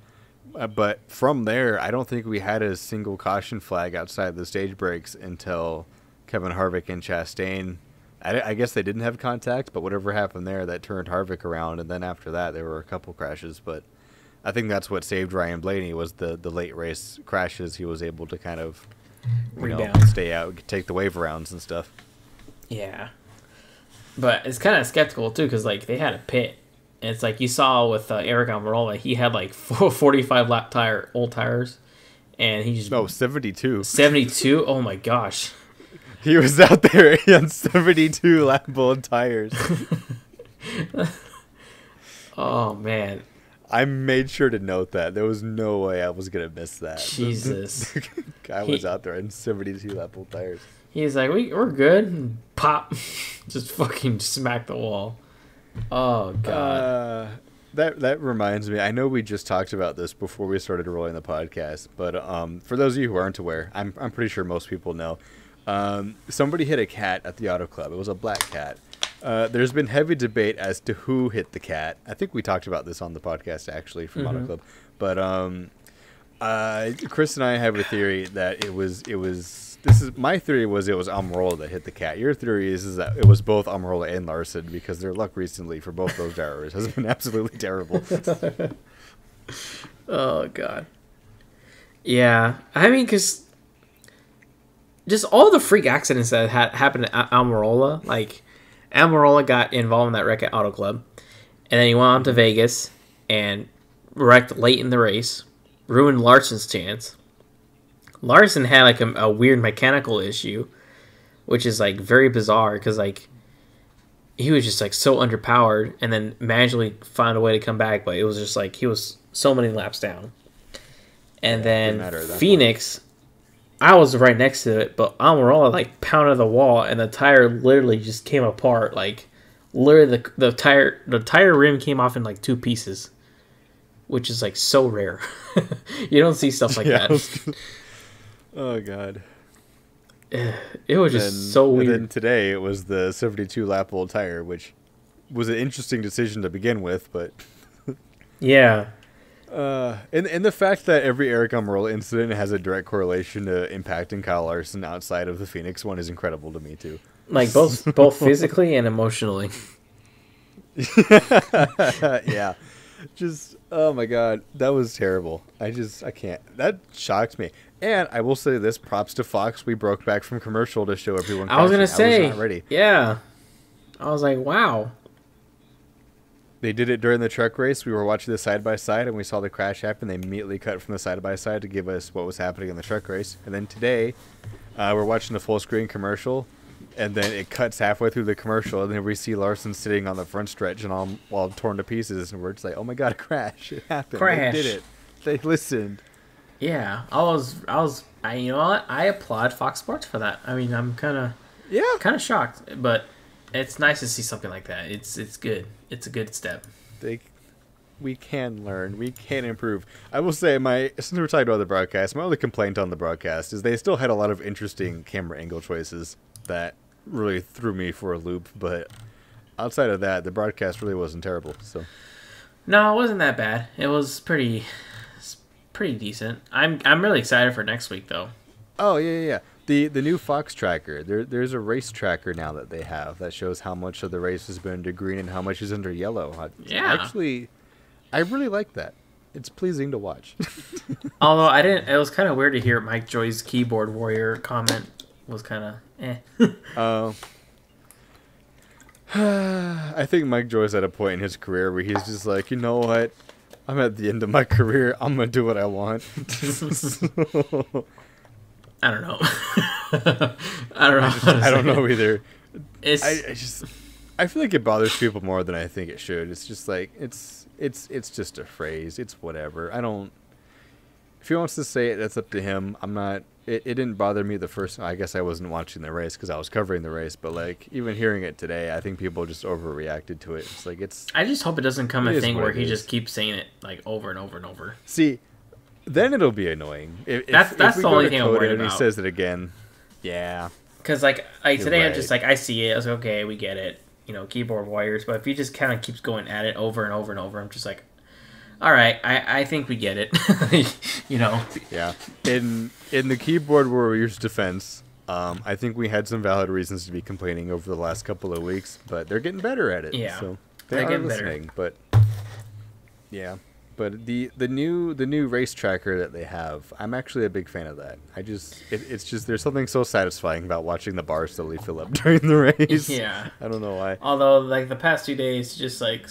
Speaker 1: But from there, I don't think we had a single caution flag outside the stage breaks until Kevin Harvick and Chastain. I guess they didn't have contact, but whatever happened there, that turned Harvick around. And then after that, there were a couple crashes. But I think that's what saved Ryan Blaney was the late race crashes. He was able to kind of stay out, take the wave rounds and stuff.
Speaker 2: Yeah. But it's kind of skeptical, too, because they had a pit. And it's you saw with Aric Almirola, he had 45 lap old tires, and he just
Speaker 1: 72.
Speaker 2: 72. Oh my gosh,
Speaker 1: he was out there on 72 lap old tires.
Speaker 2: Oh man,
Speaker 1: I made sure to note that. There was no way I was going to miss that.
Speaker 2: Jesus.
Speaker 1: The guy was out there in 72 lap old tires.
Speaker 2: He's like, we're good. And pop. Just fucking smack the wall. Oh, God.
Speaker 1: That reminds me. I know we just talked about this before we started rolling the podcast, but for those of you who aren't aware, I'm pretty sure most people know. Somebody hit a cat at the auto club. It was a black cat. There's been heavy debate as to who hit the cat. I think we talked about this on the podcast actually from Auto Club, but Chris and I have a theory that it was. My theory was it was Almirola that hit the cat. Your theory is that it was both Almirola and Larson because their luck recently for both those drivers has been absolutely terrible.
Speaker 2: Oh, God. Yeah. I mean, because just all the freak accidents that happened to Almirola, like Almirola got involved in that wreck at Auto Club, and then he went on to Vegas and wrecked late in the race, ruined Larson's chance. Larson had like a weird mechanical issue, which is like very bizarre because like he was just like so underpowered and then magically found a way to come back, but it was just like he was so many laps down. And then Phoenix, I was right next to it, but Almirola like pounded the wall and the tire literally just came apart. Like literally the tire rim came off in like two pieces, which is like so rare. You don't see stuff like that.
Speaker 1: Oh, God.
Speaker 2: It was just so weird.
Speaker 1: And then today it was the 72 lap old tire, which was an interesting decision to begin with, but
Speaker 2: yeah.
Speaker 1: And the fact that every Aric Almirola incident has a direct correlation to impacting Kyle Larson outside of the Phoenix one is incredible to me too.
Speaker 2: Like both physically and emotionally.
Speaker 1: Yeah. Just oh my God, that was terrible. I can't. That shocked me. And I will say this: props to Fox. We broke back from commercial to show everyone.
Speaker 2: I was gonna say,
Speaker 1: I was not ready.
Speaker 2: Yeah. I was like, wow.
Speaker 1: They did it during the truck race. We were watching the side by side, and we saw the crash happen. They immediately cut from the side by side to give us what was happening in the truck race. And then today, we're watching the full screen commercial, and then it cuts halfway through the commercial, and then we see Larson sitting on the front stretch and all torn to pieces, and we're just like, "Oh my God, a crash! It happened!
Speaker 2: Crash.
Speaker 1: They did it! They listened!"
Speaker 2: Yeah, you know what? I applaud Fox Sports for that. I mean, I'm kind of shocked, but it's nice to see something like that. It's good. It's a good step.
Speaker 1: We can learn. We can improve. I will say, since we're talking about the broadcast, my only complaint on the broadcast is they still had a lot of interesting camera angle choices that really threw me for a loop. But outside of that, the broadcast really wasn't terrible. So
Speaker 2: no, it wasn't that bad. It was pretty decent. I'm really excited for next week though.
Speaker 1: Oh yeah. The new Fox tracker. There's a race tracker now that they have that shows how much of the race has been into green and how much is under yellow. Actually, I really like that. It's pleasing to watch.
Speaker 2: Although I didn't. It was kind of weird to hear Mike Joy's keyboard warrior comment. Was kind of
Speaker 1: I think Mike Joy's at a point in his career where he's just like, you know what? I'm at the end of my career. I'm going to do what I want.
Speaker 2: I don't know. I
Speaker 1: don't know either. I feel like it bothers people more than I think it should. It's just like, it's just a phrase. It's whatever. If he wants to say it, that's up to him. I'm not, it didn't bother me the first, I guess I wasn't watching the race because I was covering the race, but like even hearing it today, I think people just overreacted to it. It's like,
Speaker 2: I just hope it doesn't come a thing where he just keeps saying it like over and over and over.
Speaker 1: See, then it'll be annoying.
Speaker 2: That's the only thing I'm worried about.
Speaker 1: And he says it again. Yeah.
Speaker 2: Because like today, right. I'm just like, I see it. I was like, okay, we get it. You know, keyboard warriors. But if he just kind of keeps going at it over and over and over, I'm just like, all right, I think we get it. You know.
Speaker 1: Yeah. In the keyboard warriors' defense, I think we had some valid reasons to be complaining over the last couple of weeks, but they're getting better at it.
Speaker 2: Yeah.
Speaker 1: So they're getting listening, better. But yeah. But the new race tracker that they have, I'm actually a big fan of that. It's just there's something so satisfying about watching the bar slowly fill up during the race.
Speaker 2: Yeah.
Speaker 1: I don't know why.
Speaker 2: Although like the past 2 days, just like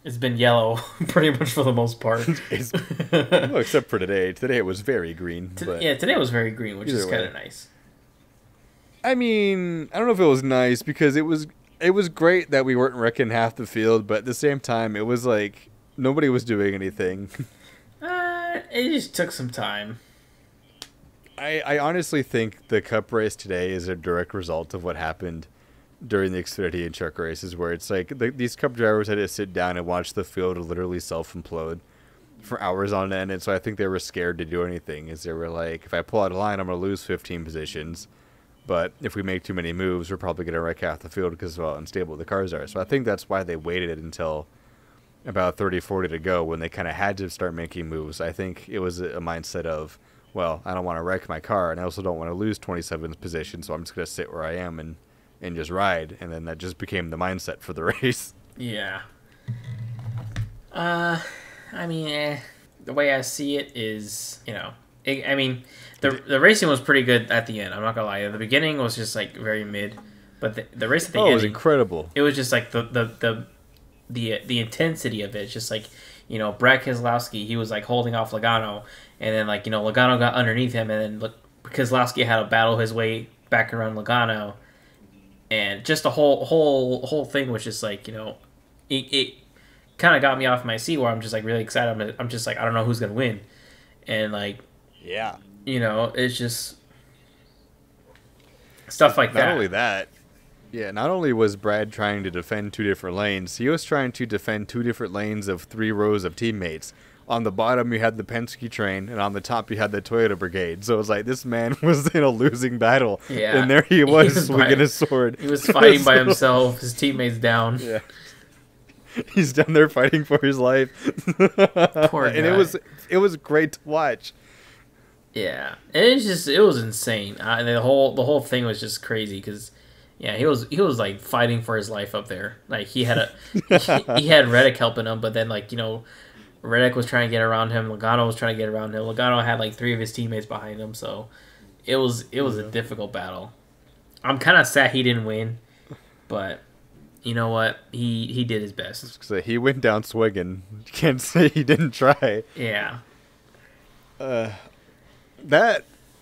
Speaker 2: it's been yellow pretty much for the most part.
Speaker 1: Well, except for today. Today it was very green.
Speaker 2: Yeah, today was very green, which is kind of nice.
Speaker 1: I mean, I don't know if it was nice because it was great that we weren't wrecking half the field, but at the same time, it was like Nobody was doing anything.
Speaker 2: It just took some time.
Speaker 1: I honestly think the Cup race today is a direct result of what happened during the Xfinity and truck races, where it's like these Cup drivers had to sit down and watch the field literally self-implode for hours on end, and so I think they were scared to do anything. Is they were like, if I pull out a line, I'm going to lose 15 positions, but if we make too many moves, we're probably going to wreck half the field because of how unstable the cars are. So I think that's why they waited until about 30, 40 to go when they kind of had to start making moves. I think it was a mindset of, well, I don't want to wreck my car, and I also don't want to lose 27th position, so I'm just going to sit where I am and just ride. And then that just became the mindset for the race.
Speaker 2: Yeah. I mean, the way I see it is, the racing was pretty good at the end. I'm not gonna lie. The beginning was just like very mid, but the race at the end,
Speaker 1: it was incredible.
Speaker 2: It was just like the intensity of it. It's just like, Brad Keselowski, he was like holding off Logano, and then like Logano got underneath him, and then Keselowski had to battle his way back around Logano, and just the whole thing was just like it kind of got me off my seat where I'm just like really excited. I'm just like, I don't know who's gonna win, and like,
Speaker 1: yeah,
Speaker 2: it's just stuff like that.
Speaker 1: Not only that, not only was Brad trying to defend two different lanes, he was trying to defend two different lanes of 3 rows of teammates. On the bottom, you had the Penske train, and on the top, you had the Toyota brigade. So it was like this man was in a losing battle, and there he was swinging his sword.
Speaker 2: He was fighting by himself. His teammates down.
Speaker 1: Yeah. He's down there fighting for his life.
Speaker 2: Poor guy.
Speaker 1: And it was great to watch.
Speaker 2: Yeah, and it was insane. The whole thing was just crazy because, he was like fighting for his life up there. Like he had he had Reddick helping him, but then Reddick was trying to get around him. Logano was trying to get around him. Logano had like 3 of his teammates behind him, so it was a difficult battle. I'm kind of sad he didn't win, but. You know what? He did his best.
Speaker 1: So he went down swinging. You can't say he didn't try.
Speaker 2: Yeah.
Speaker 1: It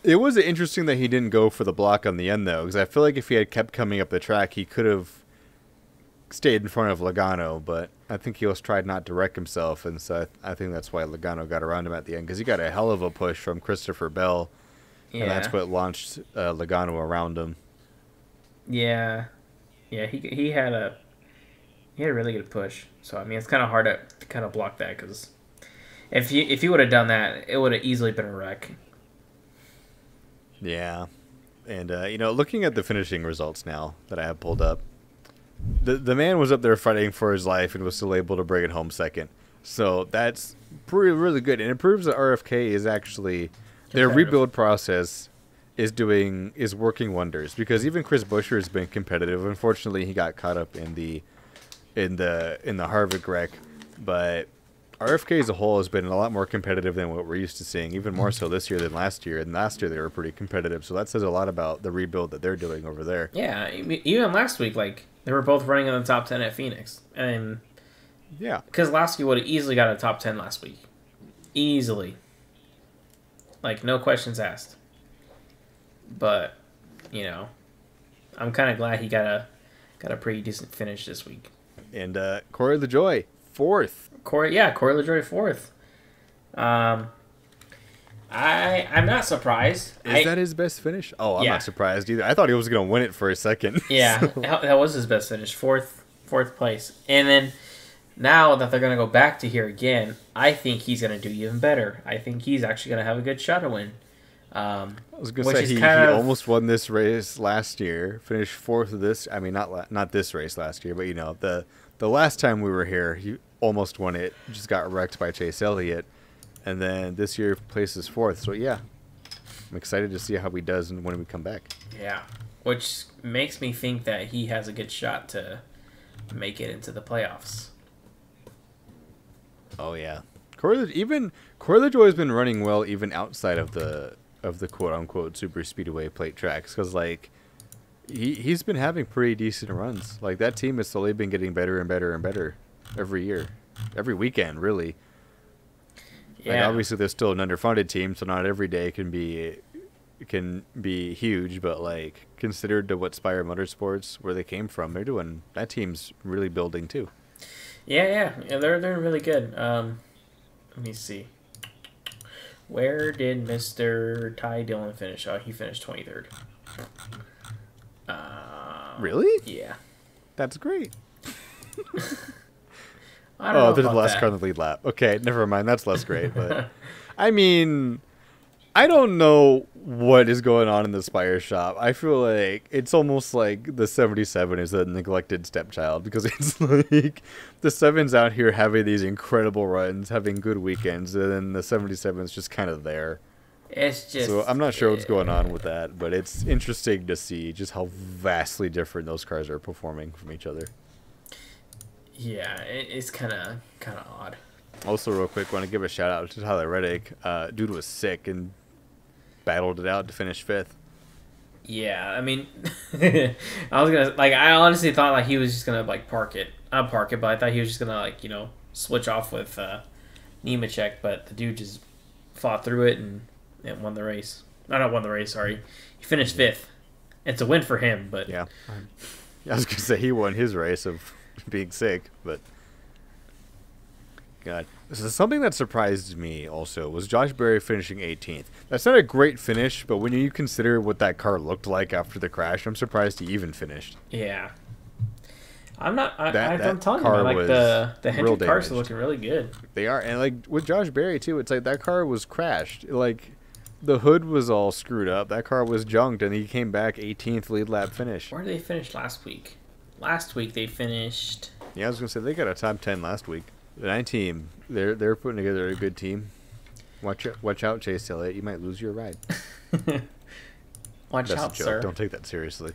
Speaker 1: was interesting that he didn't go for the block on the end, though, because I feel like if he had kept coming up the track, he could have stayed in front of Logano, but I think he was tried not to wreck himself, and so I think that's why Logano got around him at the end, because he got a hell of a push from Christopher Bell, and that's what launched Logano around him.
Speaker 2: Yeah. Yeah, he had a really good push. So I mean, it's kind of hard to kind of block that because if he would have done that, it would have easily been a wreck.
Speaker 1: Yeah, and looking at the finishing results now that I have pulled up, the man was up there fighting for his life and was still able to bring it home second. So that's really good, and it proves that RFK is actually their rebuild process. Is working wonders because even Chris Buescher has been competitive. Unfortunately, he got caught up in the Harvick wreck, but RFK as a whole has been a lot more competitive than what we're used to seeing. Even more so this year than last year. And last year they were pretty competitive, so that says a lot about the rebuild that they're doing over there.
Speaker 2: Yeah, even last week, like they were both running in the top 10 at Phoenix, and Keselowski would have easily got a top 10 last week, easily, like no questions asked. But, I'm kind of glad he got a pretty decent finish this week.
Speaker 1: And Corey LaJoie, 4th.
Speaker 2: Corey LaJoie, 4th. I'm not surprised.
Speaker 1: Is that his best finish? Oh, I'm not surprised either. I thought he was going to win it for a second.
Speaker 2: Yeah, that was his best finish, fourth place. And then now that they're going to go back to here again, I think he's going to do even better. I think he's actually going to have a good shot to win. I
Speaker 1: was going to say he almost won this race last year. Finished 4th of this. I mean, not this race last year, but the last time we were here, he almost won it. Just got wrecked by Chase Elliott, and then this year places 4th. So I'm excited to see how he does when we come back.
Speaker 2: Yeah, which makes me think that he has a good shot to make it into the playoffs.
Speaker 1: Oh yeah, Corey LaJoie has been running well even outside of the quote-unquote super speedway plate tracks because he's been having pretty decent runs. Like that team has slowly been getting better and better and better every year, every weekend really. Yeah. Like obviously they're still an underfunded team, so not every day can be huge, but like considered to what Spire Motorsports where they came from, that team's really building too.
Speaker 2: Yeah. They're really good. Let me see. Where did Mr. Ty Dillon finish? Oh, he finished 23rd.
Speaker 1: Really?
Speaker 2: Yeah.
Speaker 1: That's great.
Speaker 2: I don't know
Speaker 1: they're the
Speaker 2: about
Speaker 1: last
Speaker 2: that.
Speaker 1: car in the lead lap. Okay, never mind. That's less great. But I mean, I don't know what is going on in the Spire shop. I feel like it's almost like the 77 is a neglected stepchild because it's like the 7's out here having these incredible runs, having good weekends, and then the 77 is just kind of there.
Speaker 2: It's
Speaker 1: So I'm
Speaker 2: just...
Speaker 1: not sure what's going on with that, but it's interesting to see just how vastly different those cars are performing from each other.
Speaker 2: Yeah, it's kind of odd.
Speaker 1: Also, real quick, want to give a shout out to Tyler Reddick. Dude was sick and battled it out to finish 5th.
Speaker 2: Yeah, I mean, I was gonna like. I honestly thought like he was just gonna like park it. Not park it, but I thought he was just gonna like switch off with Nemechek. But the dude just fought through it and won the race. No, not won the race. Sorry, he finished 5th. It's a win for him, but
Speaker 1: Yeah. I was going to say he won his race of being sick, but God. So something that surprised me also was Josh Berry finishing 18th. That's not a great finish, but when you consider what that car looked like after the crash, I'm surprised he even finished.
Speaker 2: yeah. I'm not.
Speaker 1: That
Speaker 2: I'm telling you,
Speaker 1: car
Speaker 2: man, like
Speaker 1: was
Speaker 2: the
Speaker 1: real
Speaker 2: Hendrick cars are
Speaker 1: damaged.
Speaker 2: looking really good.
Speaker 1: They are, and like with Josh Berry too, it's like that car was crashed. Like the hood was all screwed up. That car was junked, and he came back 18th lead lap finish.
Speaker 2: Where did they finish last week? Last week they finished.
Speaker 1: Yeah, I was gonna say they got a top 10 last week. The 9 team, they're putting together a good team. Watch out, Chase Elliott. You might lose your ride.
Speaker 2: Watch
Speaker 1: That's
Speaker 2: out,
Speaker 1: a joke.
Speaker 2: sir.
Speaker 1: Don't take that seriously.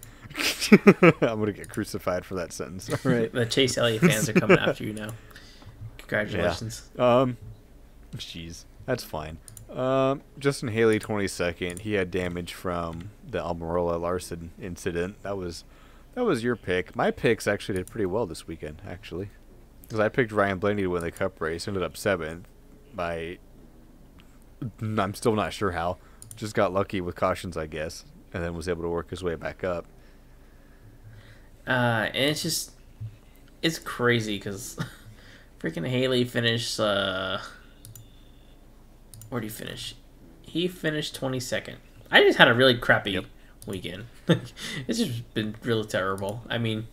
Speaker 1: I'm gonna get crucified for that sentence.
Speaker 2: Right, the Chase Elliott fans are coming after you now. Congratulations.
Speaker 1: Yeah. Jeez, that's fine. Justin Haley 22nd. He had damage from the Almirola Larson incident. That was your pick. My picks actually did pretty well this weekend, actually, because I picked Ryan Blaney to win the Cup race. Ended up 7th by. I'm still not sure how. Just got lucky with cautions, I guess, and then was able to work his way back up.
Speaker 2: And it's crazy because freaking Haley finished. Where'd he finish? He finished 22nd. I just had a really crappy weekend. It's just been really terrible. I mean,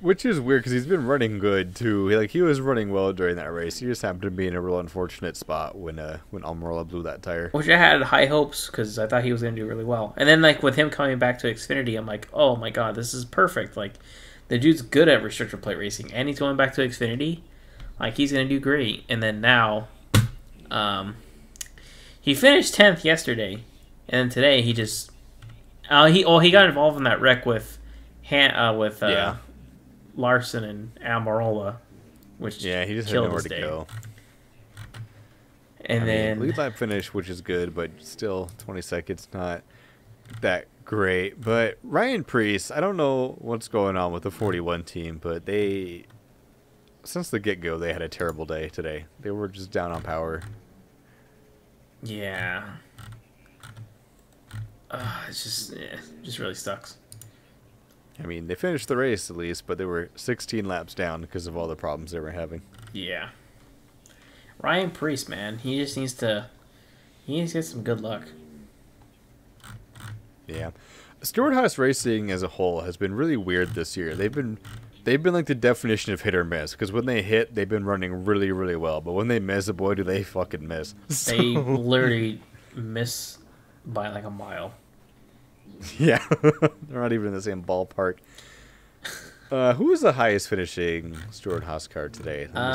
Speaker 1: Which is weird because he's been running good too. He was running well during that race. He just happened to be in a real unfortunate spot when Almirola blew that tire.
Speaker 2: which I had high hopes because I thought he was going to do really well. And then like with him coming back to Xfinity, I'm like, oh my god, this is perfect. Like the dude's good at restrictor plate racing, and he's going back to Xfinity. Like he's going to do great. And then now, he finished 10th yesterday, and then today he just he got involved in that wreck with Larson and Almirola, which
Speaker 1: he just had
Speaker 2: killed
Speaker 1: nowhere
Speaker 2: his
Speaker 1: to
Speaker 2: day.
Speaker 1: go.
Speaker 2: And then
Speaker 1: lead lap finish, which is good, but still 22nd's not that great. But Ryan Preece, I don't know what's going on with the 41 team, but since the get-go, they had a terrible day today. They were just down on power.
Speaker 2: yeah, it just really sucks.
Speaker 1: I mean, they finished the race at least, but they were 16 laps down because of all the problems they were having.
Speaker 2: Yeah, Ryan Preece, man, he just needs to get some good luck.
Speaker 1: Yeah. Stewart-Haas Racing as a whole has been really weird this year. They've been like the definition of hit or miss, because when they hit, they've been running really, really well. But when they miss, boy, do they fucking miss.
Speaker 2: They literally miss by like a mile.
Speaker 1: Yeah. They're not even in the same ballpark. Who was the highest finishing Stewart-Haas car today? Let me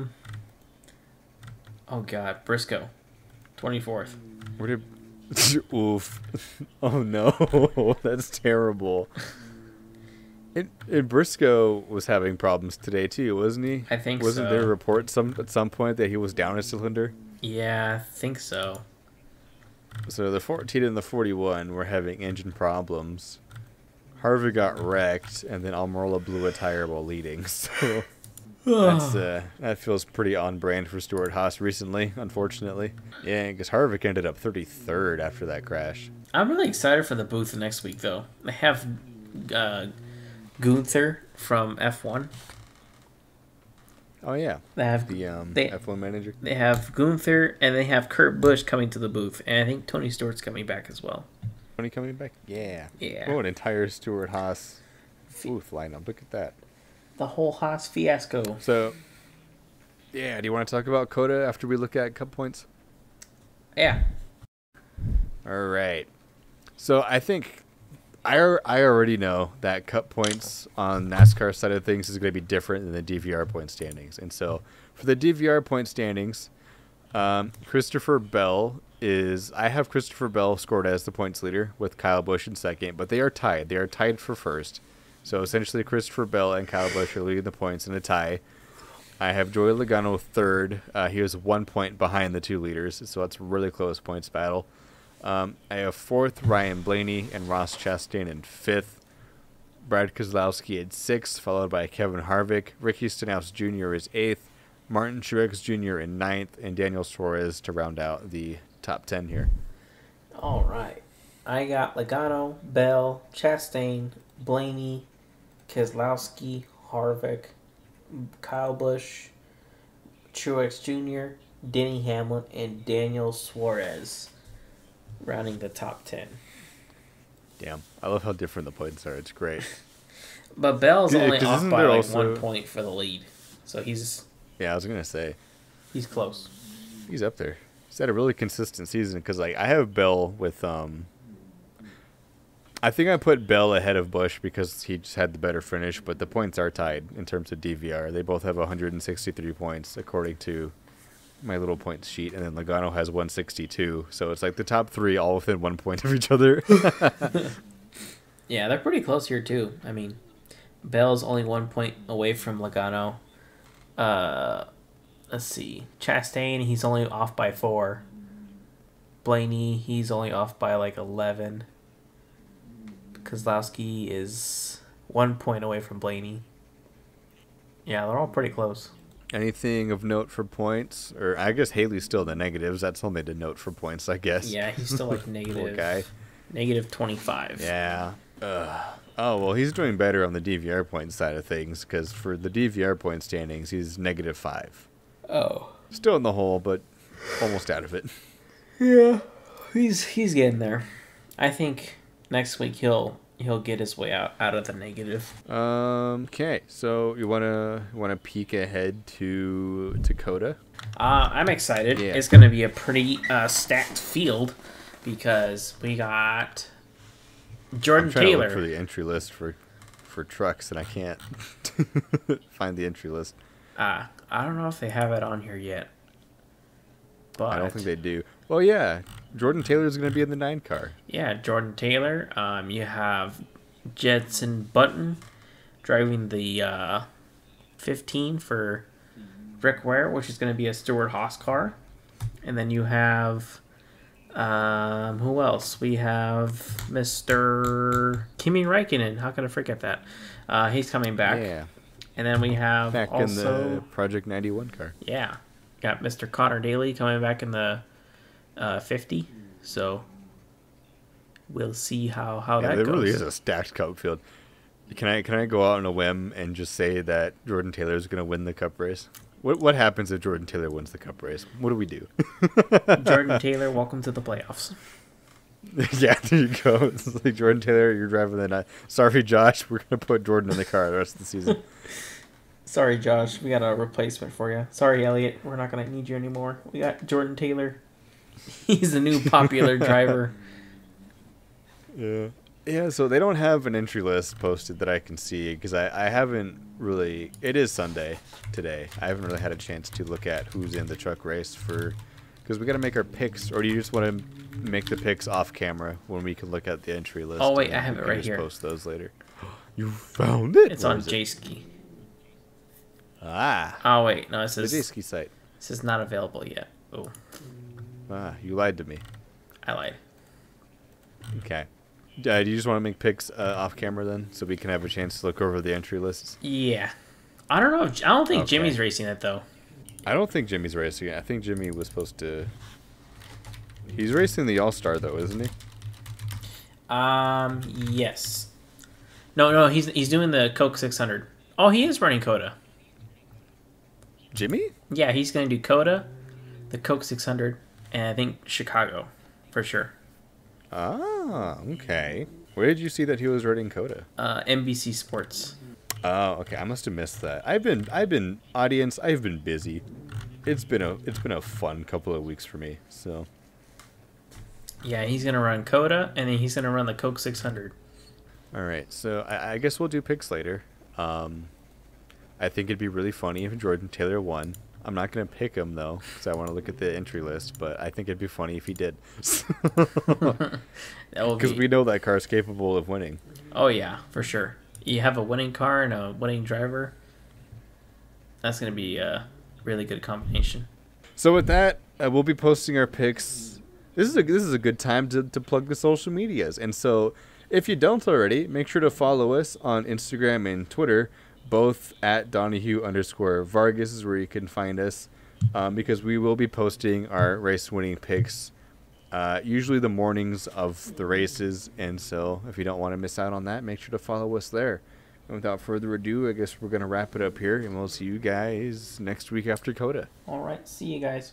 Speaker 1: see.
Speaker 2: Oh god, Briscoe, 24th.
Speaker 1: Where did... Oof. Oh no. That's terrible. And Briscoe was having problems today too, wasn't he?
Speaker 2: I think
Speaker 1: Wasn't
Speaker 2: so.
Speaker 1: there a report at some point that he was down a cylinder?
Speaker 2: Yeah, I think so.
Speaker 1: So the 14 and the 41 were having engine problems. Harvey got wrecked, and then Almirola blew a tire while leading. So that feels pretty on brand for Stewart-Haas recently, unfortunately. Yeah, because Harvick ended up 33rd after that crash.
Speaker 2: I'm really excited for the booth next week, though. They have Gunther from F1.
Speaker 1: Oh yeah,
Speaker 2: They have
Speaker 1: the
Speaker 2: they
Speaker 1: F1 manager.
Speaker 2: they have Gunther and they have Kurt Busch coming to the booth, and I think Tony Stewart's coming back as well.
Speaker 1: Tony coming back? Yeah.
Speaker 2: Yeah.
Speaker 1: Oh, an entire Stewart-Haas booth lineup. Look at that.
Speaker 2: The whole Haas fiasco.
Speaker 1: So, yeah, do you want to talk about COTA after we look at Cup points?
Speaker 2: Yeah.
Speaker 1: All right. So I think I already know that Cup points on NASCAR side of things is going to be different than the DVR point standings. And so for the DVR point standings, Christopher Bell I have Christopher Bell scored as the points leader with Kyle Busch in second, but they are tied. They are tied for first. So essentially Christopher Bell and Kyle Busch are leading the points in a tie. I have Joey Logano third. He was 1 point behind the two leaders, so that's a really close points battle. I have fourth Ryan Blaney and Ross Chastain in fifth. Brad Keselowski at sixth, followed by Kevin Harvick. Ricky Stenhouse Jr. is eighth. Martin Truex Jr. in ninth, and Daniel Suarez to round out the top 10 here.
Speaker 2: All right. I got Logano, Bell, Chastain, Blaney, Keselowski, Harvick, Kyle Busch, Truex Jr., Denny Hamlin, and Daniel Suarez rounding the top 10.
Speaker 1: Damn. I love how different the points are. It's great.
Speaker 2: But Bell's only off
Speaker 1: isn't
Speaker 2: by
Speaker 1: there
Speaker 2: like
Speaker 1: also-
Speaker 2: 1 point for the lead. So he's
Speaker 1: Yeah, I was going to say.
Speaker 2: close.
Speaker 1: He's up there. He's had a really consistent season because, like, I have Bell with I think I put Bell ahead of Busch because he just had the better finish, but the points are tied in terms of DVR. They both have 163 points according to my little points sheet, and then Logano has 162. So it's like the top three all within 1 point of each other.
Speaker 2: Yeah, they're pretty close here too. I mean, Bell's only 1 point away from Logano. Let's see. Chastain, he's only off by 4. Blaney, he's only off by like 11. Keselowski is 1 point away from Blaney. Yeah, they're all pretty close.
Speaker 1: Anything of note for points? Or I guess Haley's still in the negatives. That's only the note for points, I guess.
Speaker 2: Yeah, he's still like
Speaker 1: Poor
Speaker 2: negative.
Speaker 1: guy.
Speaker 2: Negative 25.
Speaker 1: Yeah. Oh, well, he's doing better on the DVR point side of things because for the DVR point standings, he's negative 5.
Speaker 2: Oh.
Speaker 1: Still in the hole, but almost out of it.
Speaker 2: Yeah. He's getting there. I think next week he'll get his way out of the negative.
Speaker 1: Okay, so you wanna peek ahead to COTA?
Speaker 2: I'm excited.
Speaker 1: Yeah.
Speaker 2: It's going to be a pretty stacked field because we got Jordan
Speaker 1: I'm trying to
Speaker 2: Taylor.
Speaker 1: look for the entry list for trucks, and I can't find the entry list.
Speaker 2: I don't know if they have it on here yet. But
Speaker 1: I don't think they do. Well, yeah, Jordan Taylor's going to be in the 9 car.
Speaker 2: Yeah, Jordan Taylor. You have Jenson Button driving the 15 for Rick Ware, which is going to be a Stewart-Haas car. And then you have who else? We have Mr. Kimi Räikkönen. How could I forget that? He's coming back.
Speaker 1: Yeah,
Speaker 2: And then we have
Speaker 1: back
Speaker 2: also,
Speaker 1: in the Project 91 car.
Speaker 2: yeah, got Mr. Connor Daly coming back in the 50. So we'll see how that
Speaker 1: There
Speaker 2: goes.
Speaker 1: really is a stacked Cup field. Can I go out on a whim and just say that Jordan Taylor is going to win the Cup race? What happens if Jordan Taylor wins the Cup race? What do we do?
Speaker 2: Jordan Taylor, welcome to the playoffs.
Speaker 1: Yeah, there you go. It's like Jordan Taylor, you're driving the 9. Sorry, Josh, we're going to put Jordan in the car the rest of the season.
Speaker 2: Sorry, Josh, we got a replacement for you. Sorry, Elliot, we're not going to need you anymore. We got Jordan Taylor. He's the new popular driver.
Speaker 1: Yeah. Yeah, so they don't have an entry list posted that I can see because I haven't really. It is Sunday today. I haven't really had a chance to look at who's in the truck race because we got to make our picks. Or do you just want to make the picks off camera when we can look at the entry list?
Speaker 2: Oh, wait,
Speaker 1: and
Speaker 2: I have
Speaker 1: we
Speaker 2: it
Speaker 1: can
Speaker 2: right
Speaker 1: just
Speaker 2: here.
Speaker 1: Post those later. You found it?
Speaker 2: It's
Speaker 1: Where
Speaker 2: on
Speaker 1: is it?
Speaker 2: J-Ski.
Speaker 1: Ah,
Speaker 2: Oh, wait, no, it
Speaker 1: the
Speaker 2: says
Speaker 1: J-Ski site.
Speaker 2: not available yet. Oh,
Speaker 1: Ah, you lied to me.
Speaker 2: I lied.
Speaker 1: Okay. Do you just want to make picks off camera then, so we can have a chance to look over the entry lists?
Speaker 2: Yeah. I don't know. I don't think
Speaker 1: Okay.
Speaker 2: Jimmy's racing it, though.
Speaker 1: I don't think Jimmy's racing it. I think Jimmy was supposed to. He's racing the All-Star though, isn't he?
Speaker 2: Yes. No, he's doing the Coke 600. Oh, he is running COTA.
Speaker 1: Jimmy?
Speaker 2: Yeah, he's going to do COTA, the Coke 600, and I think Chicago, for sure.
Speaker 1: Ah, okay. Where did you see that he was riding COTA?
Speaker 2: NBC Sports.
Speaker 1: Oh, okay. I must have missed that. I've been busy. It's been a fun couple of weeks for me. So.
Speaker 2: Yeah, he's gonna run COTA, and then he's gonna run the Coke 600.
Speaker 1: All right. So I guess we'll do picks later. I think it'd be really funny if Jordan Taylor won. I'm not gonna pick him though, because I want to look at the entry list. But I think it'd be funny if he did. Because we know that car's capable of winning.
Speaker 2: Oh yeah, for sure. You have a winning car and a winning driver. That's going to be a really good combination.
Speaker 1: So with that, we'll be posting our picks. This is a good time to plug the social medias. And so if you don't already, make sure to follow us on Instagram and Twitter, both at Donohue_Vargas is where you can find us, because we will be posting our race winning picks usually the mornings of the races. And so if you don't want to miss out on that, make sure to follow us there. And without further ado, I guess we're going to wrap it up here, and we'll see you guys next week after COTA.
Speaker 2: All right. See you guys.